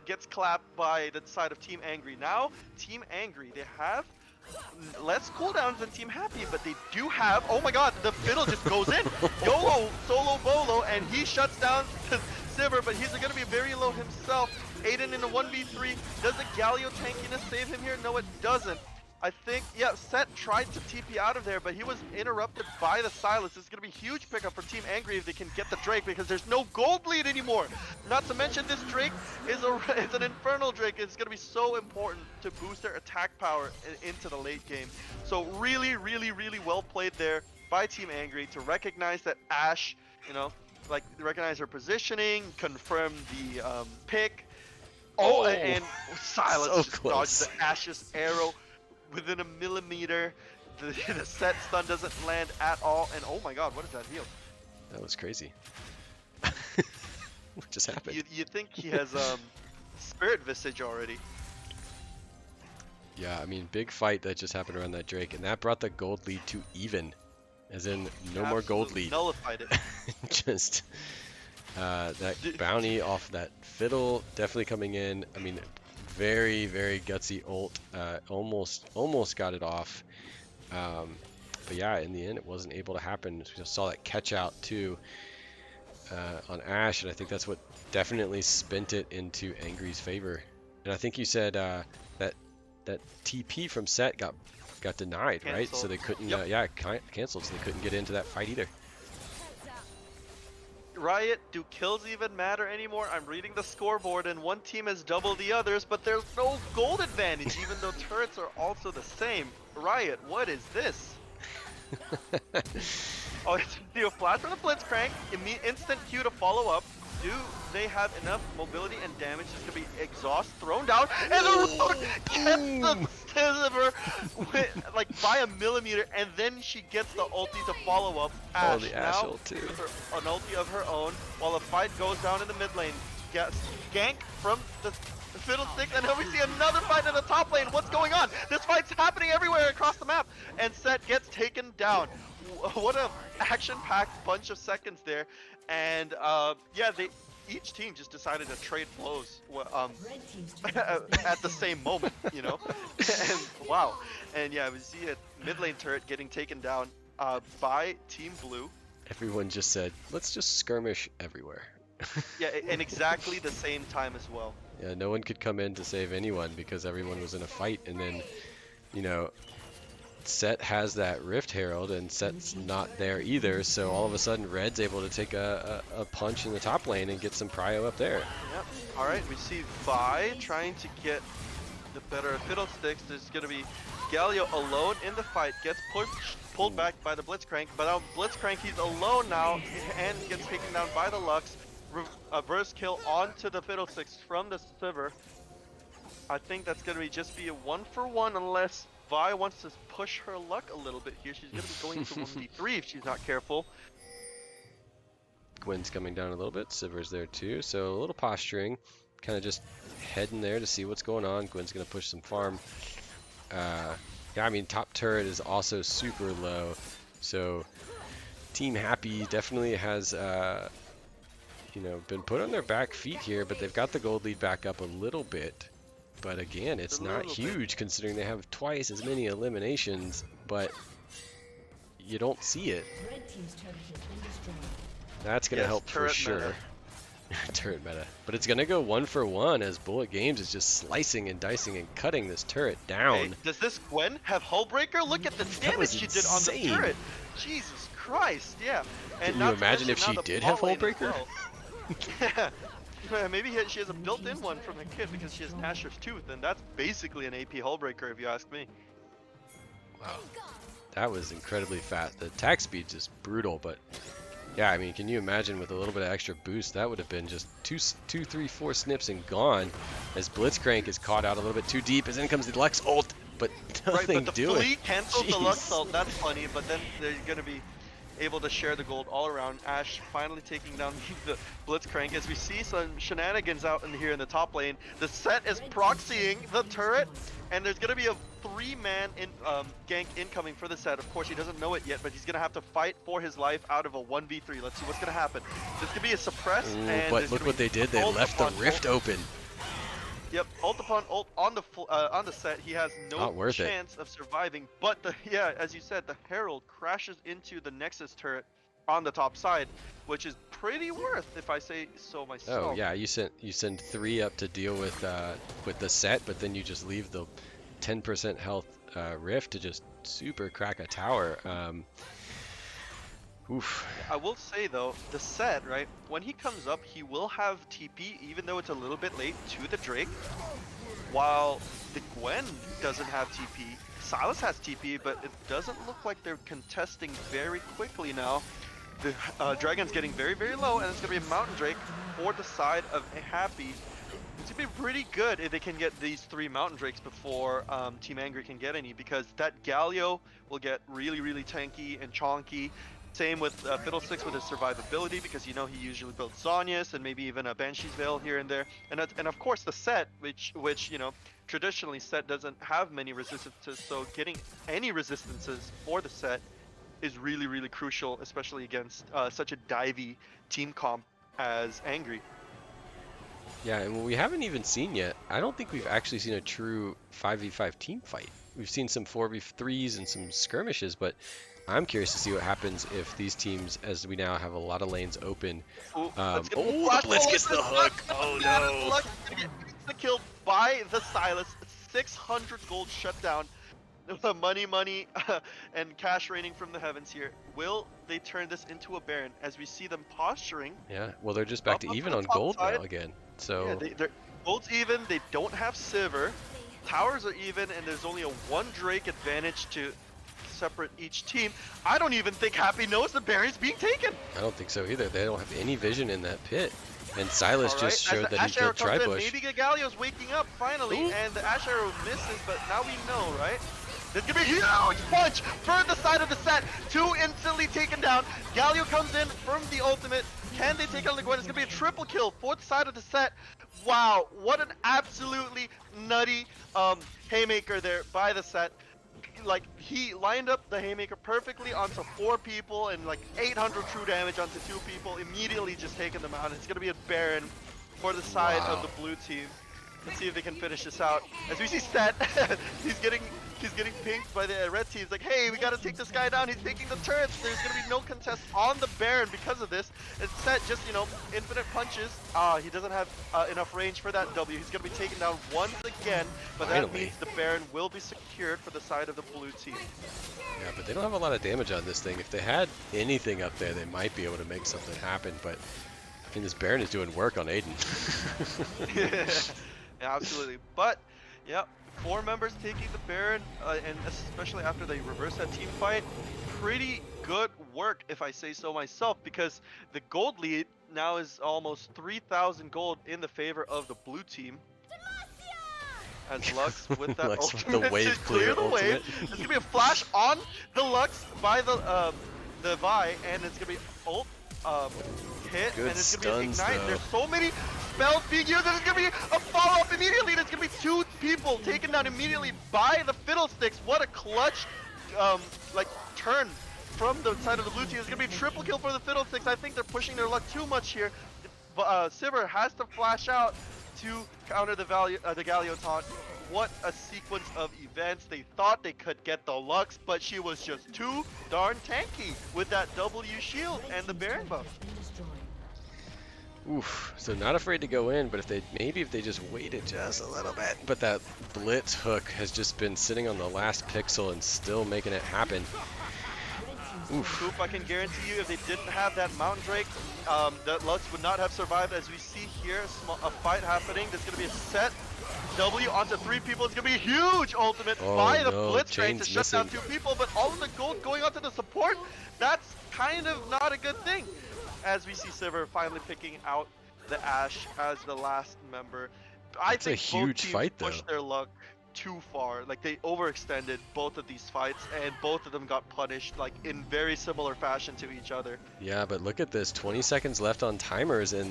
gets clapped by the side of Team Angry. Now, Team Angry, they have less cooldowns than Team Happy, but they do have, oh my god, the fiddle just goes in. YOLO, solo bolo, and he shuts down the Sivir, but he's going to be very low himself. Aiden in a 1v3. Does the Galio tankiness save him here? No, it doesn't. I think, yeah, Set tried to TP out of there, but he was interrupted by the Sylas. This is going to be a huge pickup for Team Angry if they can get the Drake, because there's no gold lead anymore. Not to mention this Drake is it's an Infernal Drake. It's going to be so important to boost their attack power into the late game. So really, really, really well played there by Team Angry to recognize that Ashe, you know, like recognize her positioning, confirm the pick. Oh, and Sylas so just close. dodged the Ashe's arrow within a millimeter. The Set stun doesn't land at all, and oh my god, what is that heal? That was crazy. What just happened? You think he has Spirit Visage already? Yeah, I mean, big fight that just happened around that Drake, and that brought the gold lead to even. As in, no more gold Absolutely lead. Nullified it. Just that bounty off that fiddle definitely coming in. I mean, very, very gutsy ult. Almost got it off. But yeah, in the end, it wasn't able to happen. We just saw that catch out too on Ashe, and I think that's what definitely spent it into Angry's favor. And I think you said that TP from Set got denied, Canceled. right? So they couldn't, Yep. canceled, so they couldn't get into that fight either. Riot, do kills even matter anymore? I'm reading the scoreboard and one team has double the others, but there's no gold advantage, even though turrets are also the same. Riot, what is this? Oh, it's a flash from the Blitzcrank, instant Q to follow up. Do they have enough mobility and damage? It's gonna be exhaust thrown down, and the Rogue gets the Sivir with, like by a millimeter, and then she gets the ulti to follow up. Ashe the Ashe now ult too. with an ulti of her own, while the fight goes down in the mid lane. Gets gank from the Fiddlesticks, and then we see another fight in the top lane. What's going on? This fight's happening everywhere across the map, and Set gets taken down. What a action-packed bunch of seconds there, and yeah, each team just decided to trade blows at the same moment, you know. And wow, and yeah, we see a mid lane turret getting taken down by Team Blue. Everyone just said, let's just skirmish everywhere. Yeah, and exactly the same time as well. Yeah, no one could come in to save anyone because everyone was in a fight, and then, you know, Set has that Rift Herald, and Set's not there either, so all of a sudden Red's able to take a punch in the top lane and get some prio up there. Yep. Alright, we see Vi trying to get the better of Fiddlesticks. There's going to be Galio alone in the fight, gets pulled back by the Blitzcrank, but now Blitzcrank, he's alone now, and gets taken down by the Lux. Reverse kill onto the Fiddlesticks from the Sivir. I think that's going to just be a 1-for-1 unless Vi wants to push her luck a little bit here. She's going to be going to 1v3 if she's not careful. Gwen's coming down a little bit, Sivir's there too, so a little posturing, kind of just heading there to see what's going on. Gwen's going to push some farm. Yeah, I mean, top turret is also super low, so Team Happy definitely has you know, been put on their back feet here, but they've got the gold lead back up a little bit. But again, it's not huge considering they have twice as many eliminations, but you don't see it. That's going to help for sure. Turret meta. But it's going to go 1-for-1 as Bullet Games is just slicing and dicing and cutting this turret down. Hey, does this Gwen have Hullbreaker? Look at the damage she did on the turret. Jesus Christ, yeah. And can you imagine if she did have Hullbreaker? Yeah, maybe she has a built-in one from the kit because she has Nashor's Tooth, and that's basically an AP Hullbreaker if you ask me. Wow, that was incredibly fast. The attack speed just brutal, but yeah, I mean, can you imagine with a little bit of extra boost, that would have been just 2, 3, 4 snips and gone. As Blitzcrank is caught out a little bit too deep, as in comes the Lux ult, but nothing right, but the doing. Flea cancels the Lux ult, that's funny, but then they're going to be able to share the gold all around. Ashe finally taking down the Blitzcrank as we see some shenanigans out in here in the top lane. The Set is proxying the turret, and there's going to be a 3-man gank incoming for the Set. Of course, he doesn't know it yet, but he's going to have to fight for his life out of a 1v3. Let's see what's going to happen. This could be a suppress. But look what they did. They left the rift open. Yep, ult upon ult on the set. He has no Not worth it. chance of surviving. But as you said, the Herald crashes into the Nexus turret on the top side, which is pretty worth, if I say so myself. Oh yeah, you send 3 up to deal with the set, but then you just leave the 10% health Rift to just super crack a tower. Oof. I will say though, the set, right, when he comes up, he will have TP, even though it's a little bit late, to the Drake, while the Gwen doesn't have TP. Sylas has TP, but it doesn't look like they're contesting very quickly now. The Dragon's getting very, very low, and it's going to be a Mountain Drake for the side of Happy. It's going to be pretty good if they can get these 3 Mountain Drakes before Team Angry can get any, because that Galio will get really, really tanky and chonky. Same with Fiddlesticks with his survivability, because you know he usually builds Zhonya's and maybe even a Banshee's Veil here and there. And of course the set, which you know, traditionally set doesn't have many resistances, so getting any resistances for the set is really, really crucial, especially against such a divey team comp as Angry. Yeah, and what we haven't even seen yet, I don't think we've actually seen a true 5v5 team fight. We've seen some 4v3s and some skirmishes, but I'm curious to see what happens if these teams, as we now have a lot of lanes open. The Blitz gets the hook. Oh no! Lux gets killed by the Sylas. 600 gold shutdown. The money, and cash raining from the heavens here. Will they turn this into a Baron as we see them posturing? Yeah, well they're just back to even on gold now again. So yeah, they're gold's even. They don't have Sivir. Towers are even, and there's only a 1 Drake advantage to separate each team. I don't even think Happy knows the Baron's being taken. I don't think so either. They don't have any vision in that pit. And Sylas just showed that he killed Tribush. Maybe Galio's waking up finally, and the Ash Arrow misses, but now we know, right? There's gonna be a huge punch for the side of the set. 2 instantly taken down. Galio comes in from the ultimate. Can they take out the Gwen? It's gonna be a triple kill for the side of the set. Wow, what an absolutely nutty haymaker there by the set. Like, he lined up the haymaker perfectly onto 4 people and like 800 true damage onto 2 people, immediately just taking them out. It's gonna be a Baron for the side of the blue team. Let's see if they can finish this out. As we see Set, he's getting pinked by the red team. It's like, hey, we gotta take this guy down. He's taking the turrets. There's gonna be no contest on the Baron because of this. And Set just, you know, infinite punches. He doesn't have enough range for that W. He's gonna be taken down once again, but that means the Baron will be secured for the side of the blue team. Yeah, but they don't have a lot of damage on this thing. If they had anything up there, they might be able to make something happen, but I mean, this Baron is doing work on Aiden. Yeah, absolutely. But, yeah, 4 members taking the Baron, and especially after they reverse that team fight, pretty good work, if I say so myself, because the gold lead now is almost 3,000 gold in the favor of the blue team. As Lux with that Lux ultimate with the wave to clear the wave. There's gonna be a flash on the Lux by the Vi, and it's gonna be ult hit, and it's gonna be ignite. Though. There's so many spells being used, and it's gonna be a follow-up immediately, and it's gonna be 2 people taken down immediately by the Fiddlesticks. What a clutch like turn from the side of the blue team. It's gonna be a triple kill for the Fiddlesticks. I think they're pushing their luck too much here. Sivir has to flash out to counter the Galio taunt. What a sequence of events. They thought they could get the Lux, but she was just too darn tanky with that W shield and the Baron buff. Oof, so not afraid to go in, but if they just waited just a little bit. But that Blitz hook has just been sitting on the last pixel and still making it happen. Oof. Coop, I can guarantee you if they didn't have that Mountain Drake, that Lux would not have survived. As we see here, a fight happening. There's going to be a set W onto 3 people. It's going to be a huge ultimate by the Blitzcrank to shut down 2 people, but all of the gold going onto the support, that's kind of not a good thing. As we see Sivir finally picking out the Ashe as the last member. I think a huge both teams fight, pushed their luck too far. Like, they overextended both of these fights, and both of them got punished like in very similar fashion to each other. Yeah, but look at this, 20 seconds left on timers, and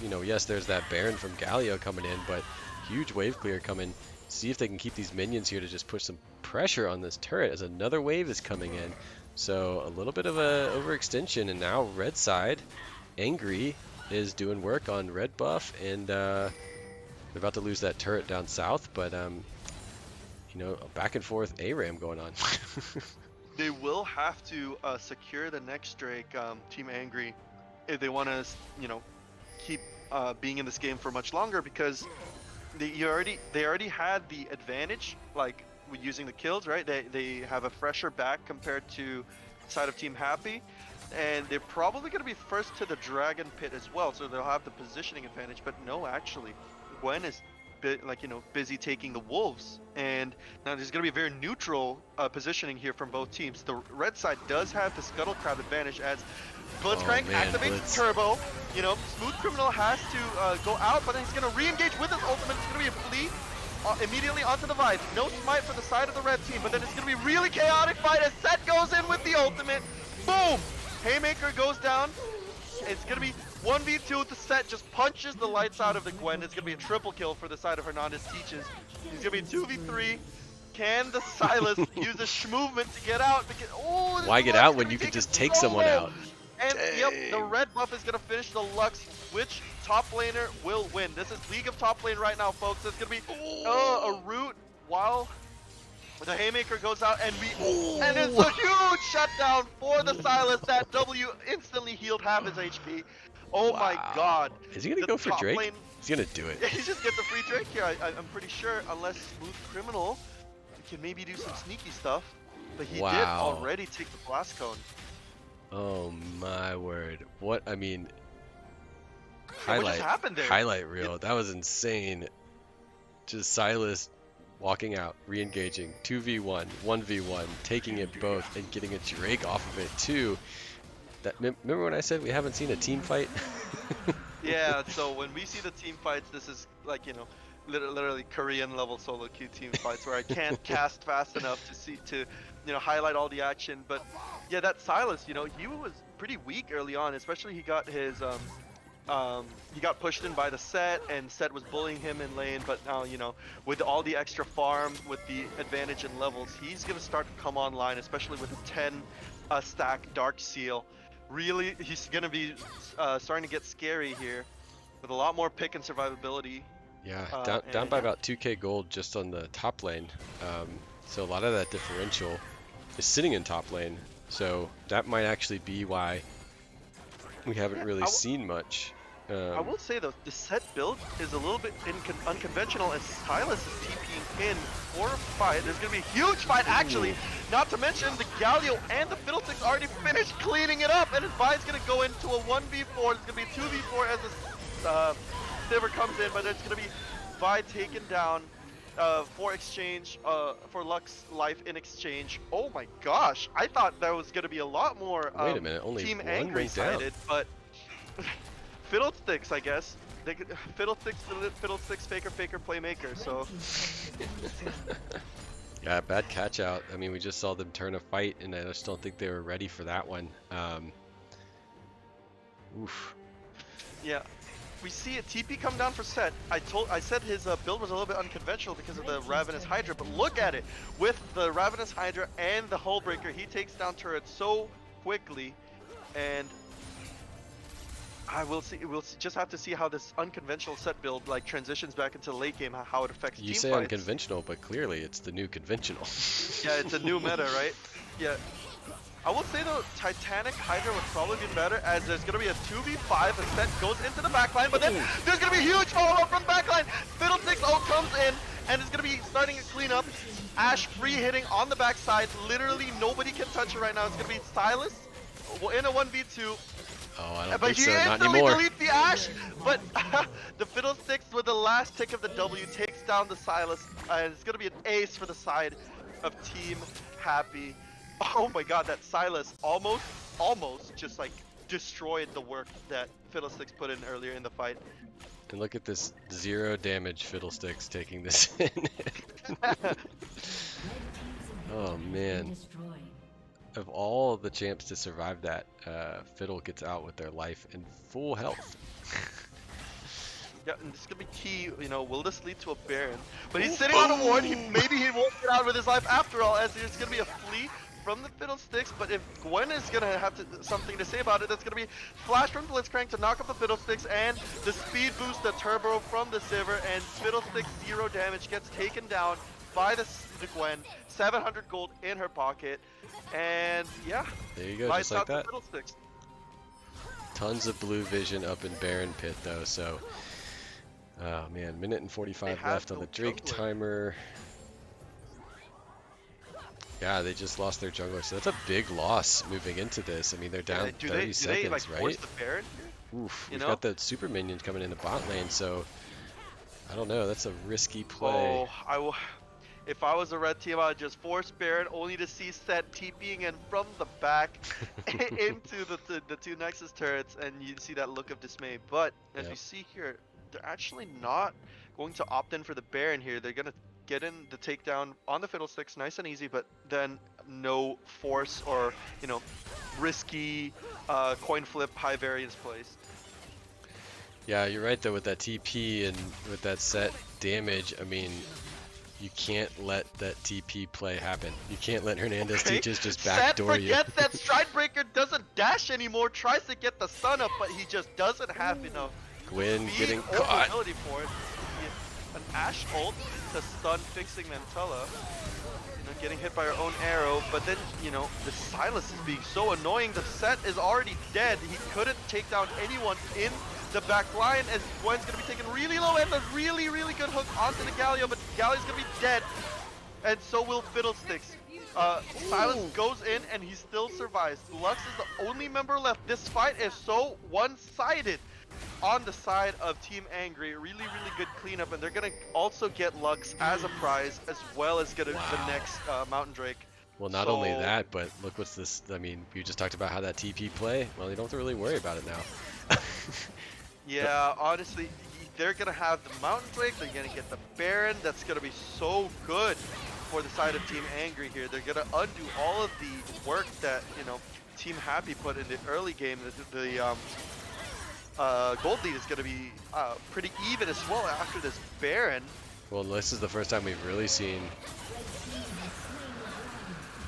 you know, yes, there's that Baron from Galio coming in, but huge wave clear coming. See if they can keep these minions here to just push some pressure on this turret as another wave is coming in. So a little bit of a overextension, and now red side, Angry is doing work on red buff, and They're about to lose that turret down south, but you know, a back and forth ARAM going on. They will have to secure the next Drake, Team Angry, if they want to, you know, keep being in this game for much longer, because they already had the advantage, like with using the kills, right? They have a fresher back compared to the side of Team Happy, and they're probably going to be first to the Dragon Pit as well, so they'll have the positioning advantage. But no, actually, Gwen is busy taking the wolves, and now there's going to be a very neutral positioning here from both teams. The red side does have the Scuttlecrab advantage as Blitzcrank activates Blitz. Turbo. You know, Smooth Criminal has to go out, but then he's going to re-engage with his ultimate. It's going to be a flee immediately onto the Vibes. No smite for the side of the red team, but then it's going to be really chaotic fight as Set goes in with the ultimate. Boom! Haymaker goes down. It's going to be 1v2. The Set just punches the lights out of the Gwen. It's going to be a triple kill for the side of Hernandez Teaches. He's going to be 2v3. Can the Sylas use a movement to get out? Because, oh, Why get out when you could just take someone out? And yep, the red buff is going to finish the Lux. Which top laner will win? This is League of Top Lane right now, folks. It's going to be a root while the Haymaker goes out, and and it's a huge shutdown for the Sylas. That W instantly healed half his HP. Oh my god. Is he going to go for Drake? Lane, He's going to do it. he just gets a free Drake here, I'm pretty sure, unless Smooth Criminal can maybe do some sneaky stuff. But he did already take the Blast Cone. Oh my word. What, I mean, What just happened there? highlight reel. That was insane. Just Sylas walking out, re-engaging, 2v1, 1v1, taking it both, and getting a Drake off of it too. Remember when I said we haven't seen a team fight? Yeah, so when we see the team fights, this is like, you know, literally Korean level solo queue team fights where I can't cast fast enough to you know, highlight all the action. But yeah, that Sylas, you know, he was pretty weak early on, especially he got his he got pushed in by the Set, and Set was bullying him in lane. But now, you know, with all the extra farm, with the advantage in levels, he's gonna start to come online, especially with the 10 stack Dark Seal. Really, he's gonna be starting to get scary here, with a lot more pick and survivability. Yeah, down by about 2k gold just on the top lane. So a lot of that differential is sitting in top lane. So that might actually be why we haven't really seen much. I will say though, the Set build is a little bit unconventional, as Sylas is TPing in for a fight. There's going to be a huge fight actually, not to mention the Galio and the Fiddlesticks already finished cleaning it up, and his Vi's going to go into a 1v4. It's going to be a 2v4 as the Sivir comes in, but it's going to be Vi taken down for exchange, for Lux life in exchange. Oh my gosh, I thought there was going to be a lot more Wait a minute, only Team one Angry went down. sided, but Fiddlesticks, I guess. They could, Fiddlesticks, Faker, Playmaker, so. Yeah, bad catch out. I mean, we just saw them turn a fight, and I just don't think they were ready for that one. Oof. Yeah. We see a TP come down for Set. I said his build was a little bit unconventional because of the Ravenous Hydra, but look at it. With the Ravenous Hydra and the Hullbreaker, he takes down turrets so quickly, and we'll just have to see how this unconventional Set build like transitions back into the late game, how it affects team You say fights. unconventional, but clearly it's the new conventional. Yeah, it's a new meta, right? Yeah. I will say though, Titanic Hydra would probably be better, as there's going to be a 2v5, a Set goes into the backline, but then there's going to be a huge follow-up from the backline. Fiddlesticks ult comes in, and it's going to be starting a cleanup. Ashe free hitting on the backside. Literally nobody can touch it right now. It's going to be Sylas in a 1v2. Oh, I don't But think he so, not instantly anymore. deletes the Ashe, but the Fiddlesticks with the last tick of the W takes down the Sylas, and it's going to be an ace for the side of Team Happy. Oh my god, that Sylas almost just like destroyed the work that Fiddlesticks put in earlier in the fight. And look at this 0 damage Fiddlesticks taking this in. Oh man. Of all the champs to survive that, Fiddle gets out with their life and full health. Yeah, and this could be key, you know, will this lead to a Baron? But he's sitting on a ward, maybe he won't get out with his life after all, as there's going to be a flee from the Fiddlesticks, but if Gwen is gonna have something to say about it, that's gonna be Flash from Blitzcrank to knock up the Fiddlesticks, and the speed boost, the turbo from the Sivir, and Fiddlesticks 0 damage, gets taken down by the Gwen. 700 gold in her pocket, and yeah, there you go, lights just like out the that. Fiddlesticks. Tons of blue vision up in Baron Pit though, so oh man, minute and 45 left on the Drake timer. Yeah, they just lost their jungler, so that's a big loss moving into this. I mean, they're down 30 seconds, they, like, right? force the Baron here? Oof, we've got the super minions coming in the bot lane, so I don't know, that's a risky play. Oh, if I was a red team, I would just force Baron, only to see Set TPing in from the back into the two Nexus turrets, and you see that look of dismay. But as you see here, they're actually not going to opt in for the Baron here. They're going to get in the takedown on the Fiddlesticks, nice and easy, but then no force or, you know, risky coin flip high variance plays. Yeah, you're right though, with that TP and with that Set damage, I mean, you can't let that TP play happen. You can't let Hernandez teaches just backdoor you. Set forgets that Stridebreaker doesn't dash anymore, tries to get the stun up, but he just doesn't have enough Gwen speed getting or caught. ability for it. An Ashe ult to stun fixing Mantella. You know, getting hit by her own arrow, but then, you know, the Sylas is being so annoying. The Set is already dead. He couldn't take down anyone in the back line, as Gwen's gonna be taken really low, and a really, really good hook onto the Galio, but Galio's gonna be dead, and so will Fiddlesticks. Sylas goes in, and he still survives. Lux is the only member left. This fight is so one-sided on the side of Team Angry. Really, really good cleanup, and they're gonna also get Lux as a prize, as well as get the next Mountain Drake. Well, not only that, but look what's this. I mean, you just talked about how that TP play. Well, you don't have to really worry about it now. Yeah, honestly, they're gonna have the Mountain Drake, they're gonna get the Baron. That's gonna be so good for the side of Team Angry here. They're gonna undo all of the work that, you know, Team Happy put in the early game. The gold lead is gonna be pretty even as well after this Baron. Well, this is the first time we've really seen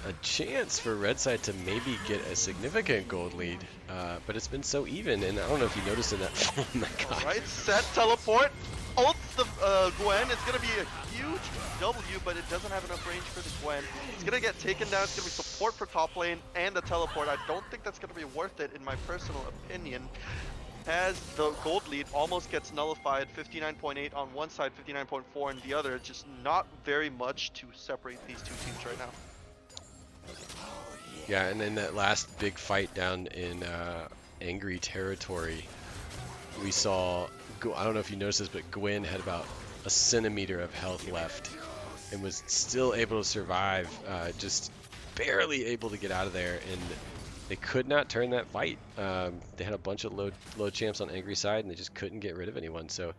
a chance for Red Side to maybe get a significant gold lead, but it's been so even, and I don't know if you noticed in that. Oh my god! Right, Set teleport, ults the Gwen. It's gonna be a huge W, but it doesn't have enough range for the Gwen. It's gonna get taken down. It's gonna be support for top lane and the teleport. I don't think that's gonna be worth it, in my personal opinion, as the gold lead almost gets nullified. 59.8 on one side, 59.4 on the other. It's just not very much to separate these two teams right now. Yeah, and then that last big fight down in Angry territory, we saw, I don't know if you noticed this, but Gwen had about a centimeter of health left and was still able to survive, just barely able to get out of there, and they could not turn that fight. They had a bunch of low champs on Angry side, and they just couldn't get rid of anyone. So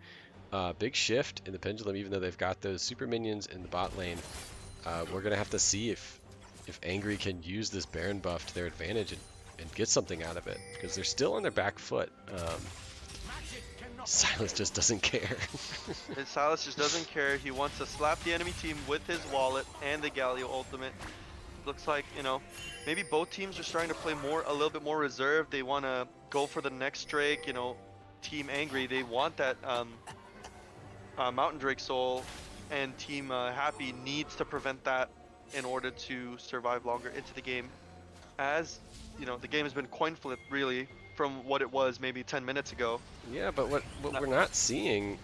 big shift in the pendulum, even though they've got those super minions in the bot lane. We're going to have to see if Angry can use this Baron buff to their advantage and get something out of it, because they're still on their back foot. Sylas just doesn't care. Sylas just doesn't care. He wants to slap the enemy team with his wallet and the Galio ultimate. Looks like, you know, maybe both teams are starting to play a little bit more reserved. They want to go for the next Drake. You know, Team Angry, they want that Mountain Drake soul, and Team Happy needs to prevent that in order to survive longer into the game. As, you know, the game has been coin flipped really from what it was maybe 10 minutes ago. Yeah, but what we're not seeing,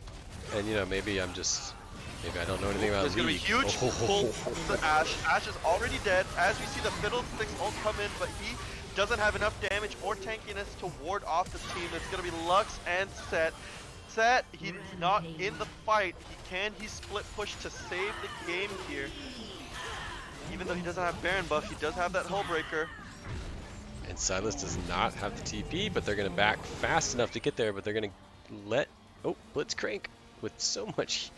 and you know, maybe I don't know anything about There's going to be huge pull to Ashe. Ashe is already dead, as we see the Fiddlesticks ult come in, but he doesn't have enough damage or tankiness to ward off the team. It's going to be Lux and Set. Set, he's not in the fight. He split push to save the game here. Even though he doesn't have Baron buff, he does have that Hullbreaker. And Sylas does not have the TP, but they're going to back fast enough to get there, but they're going to let, Blitzcrank with so much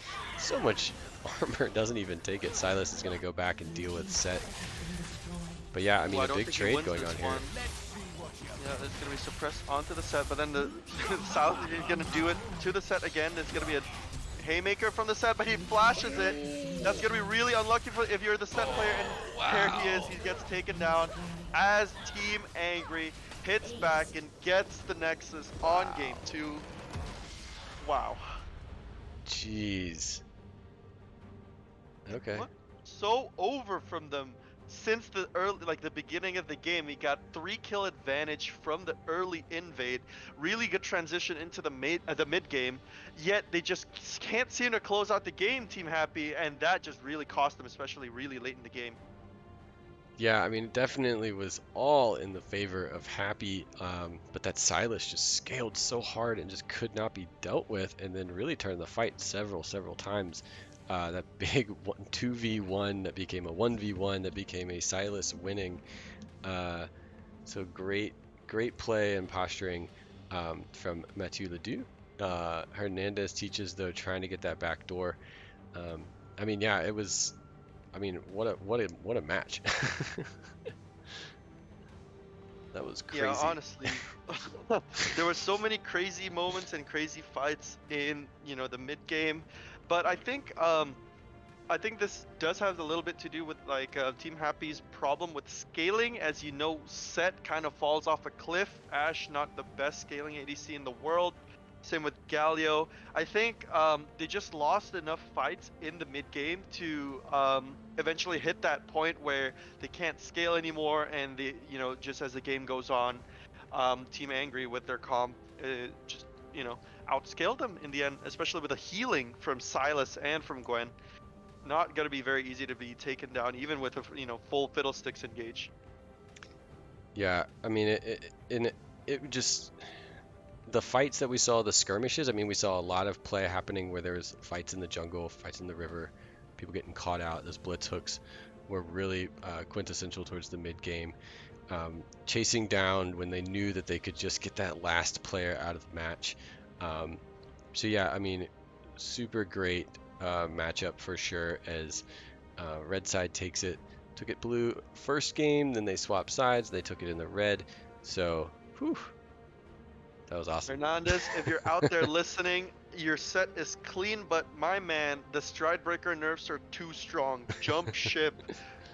armor doesn't even take it. Sylas is going to go back and deal with Set. But yeah, I mean, a big trade going on here. Yeah, it's going to be suppressed onto the Set, but then the Sylas is going to do it to the Set again. There's going to be a haymaker from the set, but he flashes it. That's gonna be really unlucky for if you're the set player, and there he is. He gets taken down as Team Angry hits back and gets the Nexus on game 2. Wow. Jeez. Okay. Look so over from them since the the beginning of the game. He got 3-kill advantage from the early invade, really good transition into the mid game, yet they just can't seem to close out the game, Team Happy, and that just really cost them, especially really late in the game. Yeah, I mean, it definitely was all in the favor of Happy, but that Silas just scaled so hard and just could not be dealt with, and then really turned the fight several times. That big 2v1 that became a 1v1 that became a Silas winning. So great play and posturing from Mathieu Ledoux. Hernandez teaches, though, trying to get that back door. I mean, yeah, it was. I mean, what a match. That was crazy. Yeah, honestly, there were so many crazy moments and crazy fights in the mid game, but I think this does have a little bit to do with Team Happy's problem with scaling. As you know, Set kind of falls off a cliff. Ashe, not the best scaling ADC in the world. Same with Galio. I think they just lost enough fights in the mid game to eventually hit that point where they can't scale anymore, and they, just as the game goes on, Team Angry with their comp just outscaled them in the end, especially with the healing from Silas and from Gwen. Not gonna be very easy to be taken down, even with a full Fiddlesticks engage. Yeah, I mean it just. The fights that we saw, the skirmishes, I mean, we saw a lot of play happening where there was fights in the jungle, fights in the river, people getting caught out. Those blitz hooks were really quintessential towards the mid game. Chasing down when they knew that they could just get that last player out of the match. So yeah, I mean, super great matchup for sure, as red side took it blue first game, then they swapped sides, they took it in the red. So, whew. That was awesome. Hernandez, if you're out there listening, your set is clean, but my man, the Stride Breaker nerfs are too strong. Jump ship,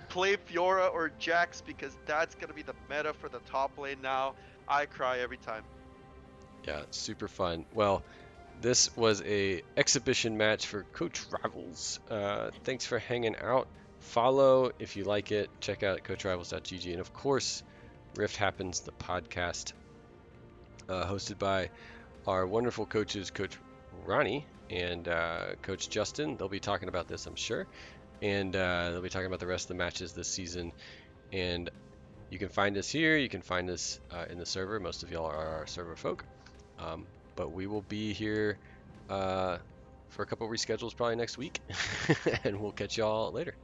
play Fiora or Jax, because that's going to be the meta for the top lane now. I cry every time. Yeah, super fun. Well, this was a exhibition match for Coach Rivals. Thanks for hanging out. Follow if you like it. Check out coachrivals.gg. And of course, Rift Happens, the podcast. Hosted by our wonderful coaches, Coach Ronnie and Coach Justin. They'll be talking about this, I'm sure, and they'll be talking about the rest of the matches this season. And you can find us here. You can find us in the server. Most of y'all are our server folk, but we will be here for a couple reschedules probably next week, and we'll catch y'all later.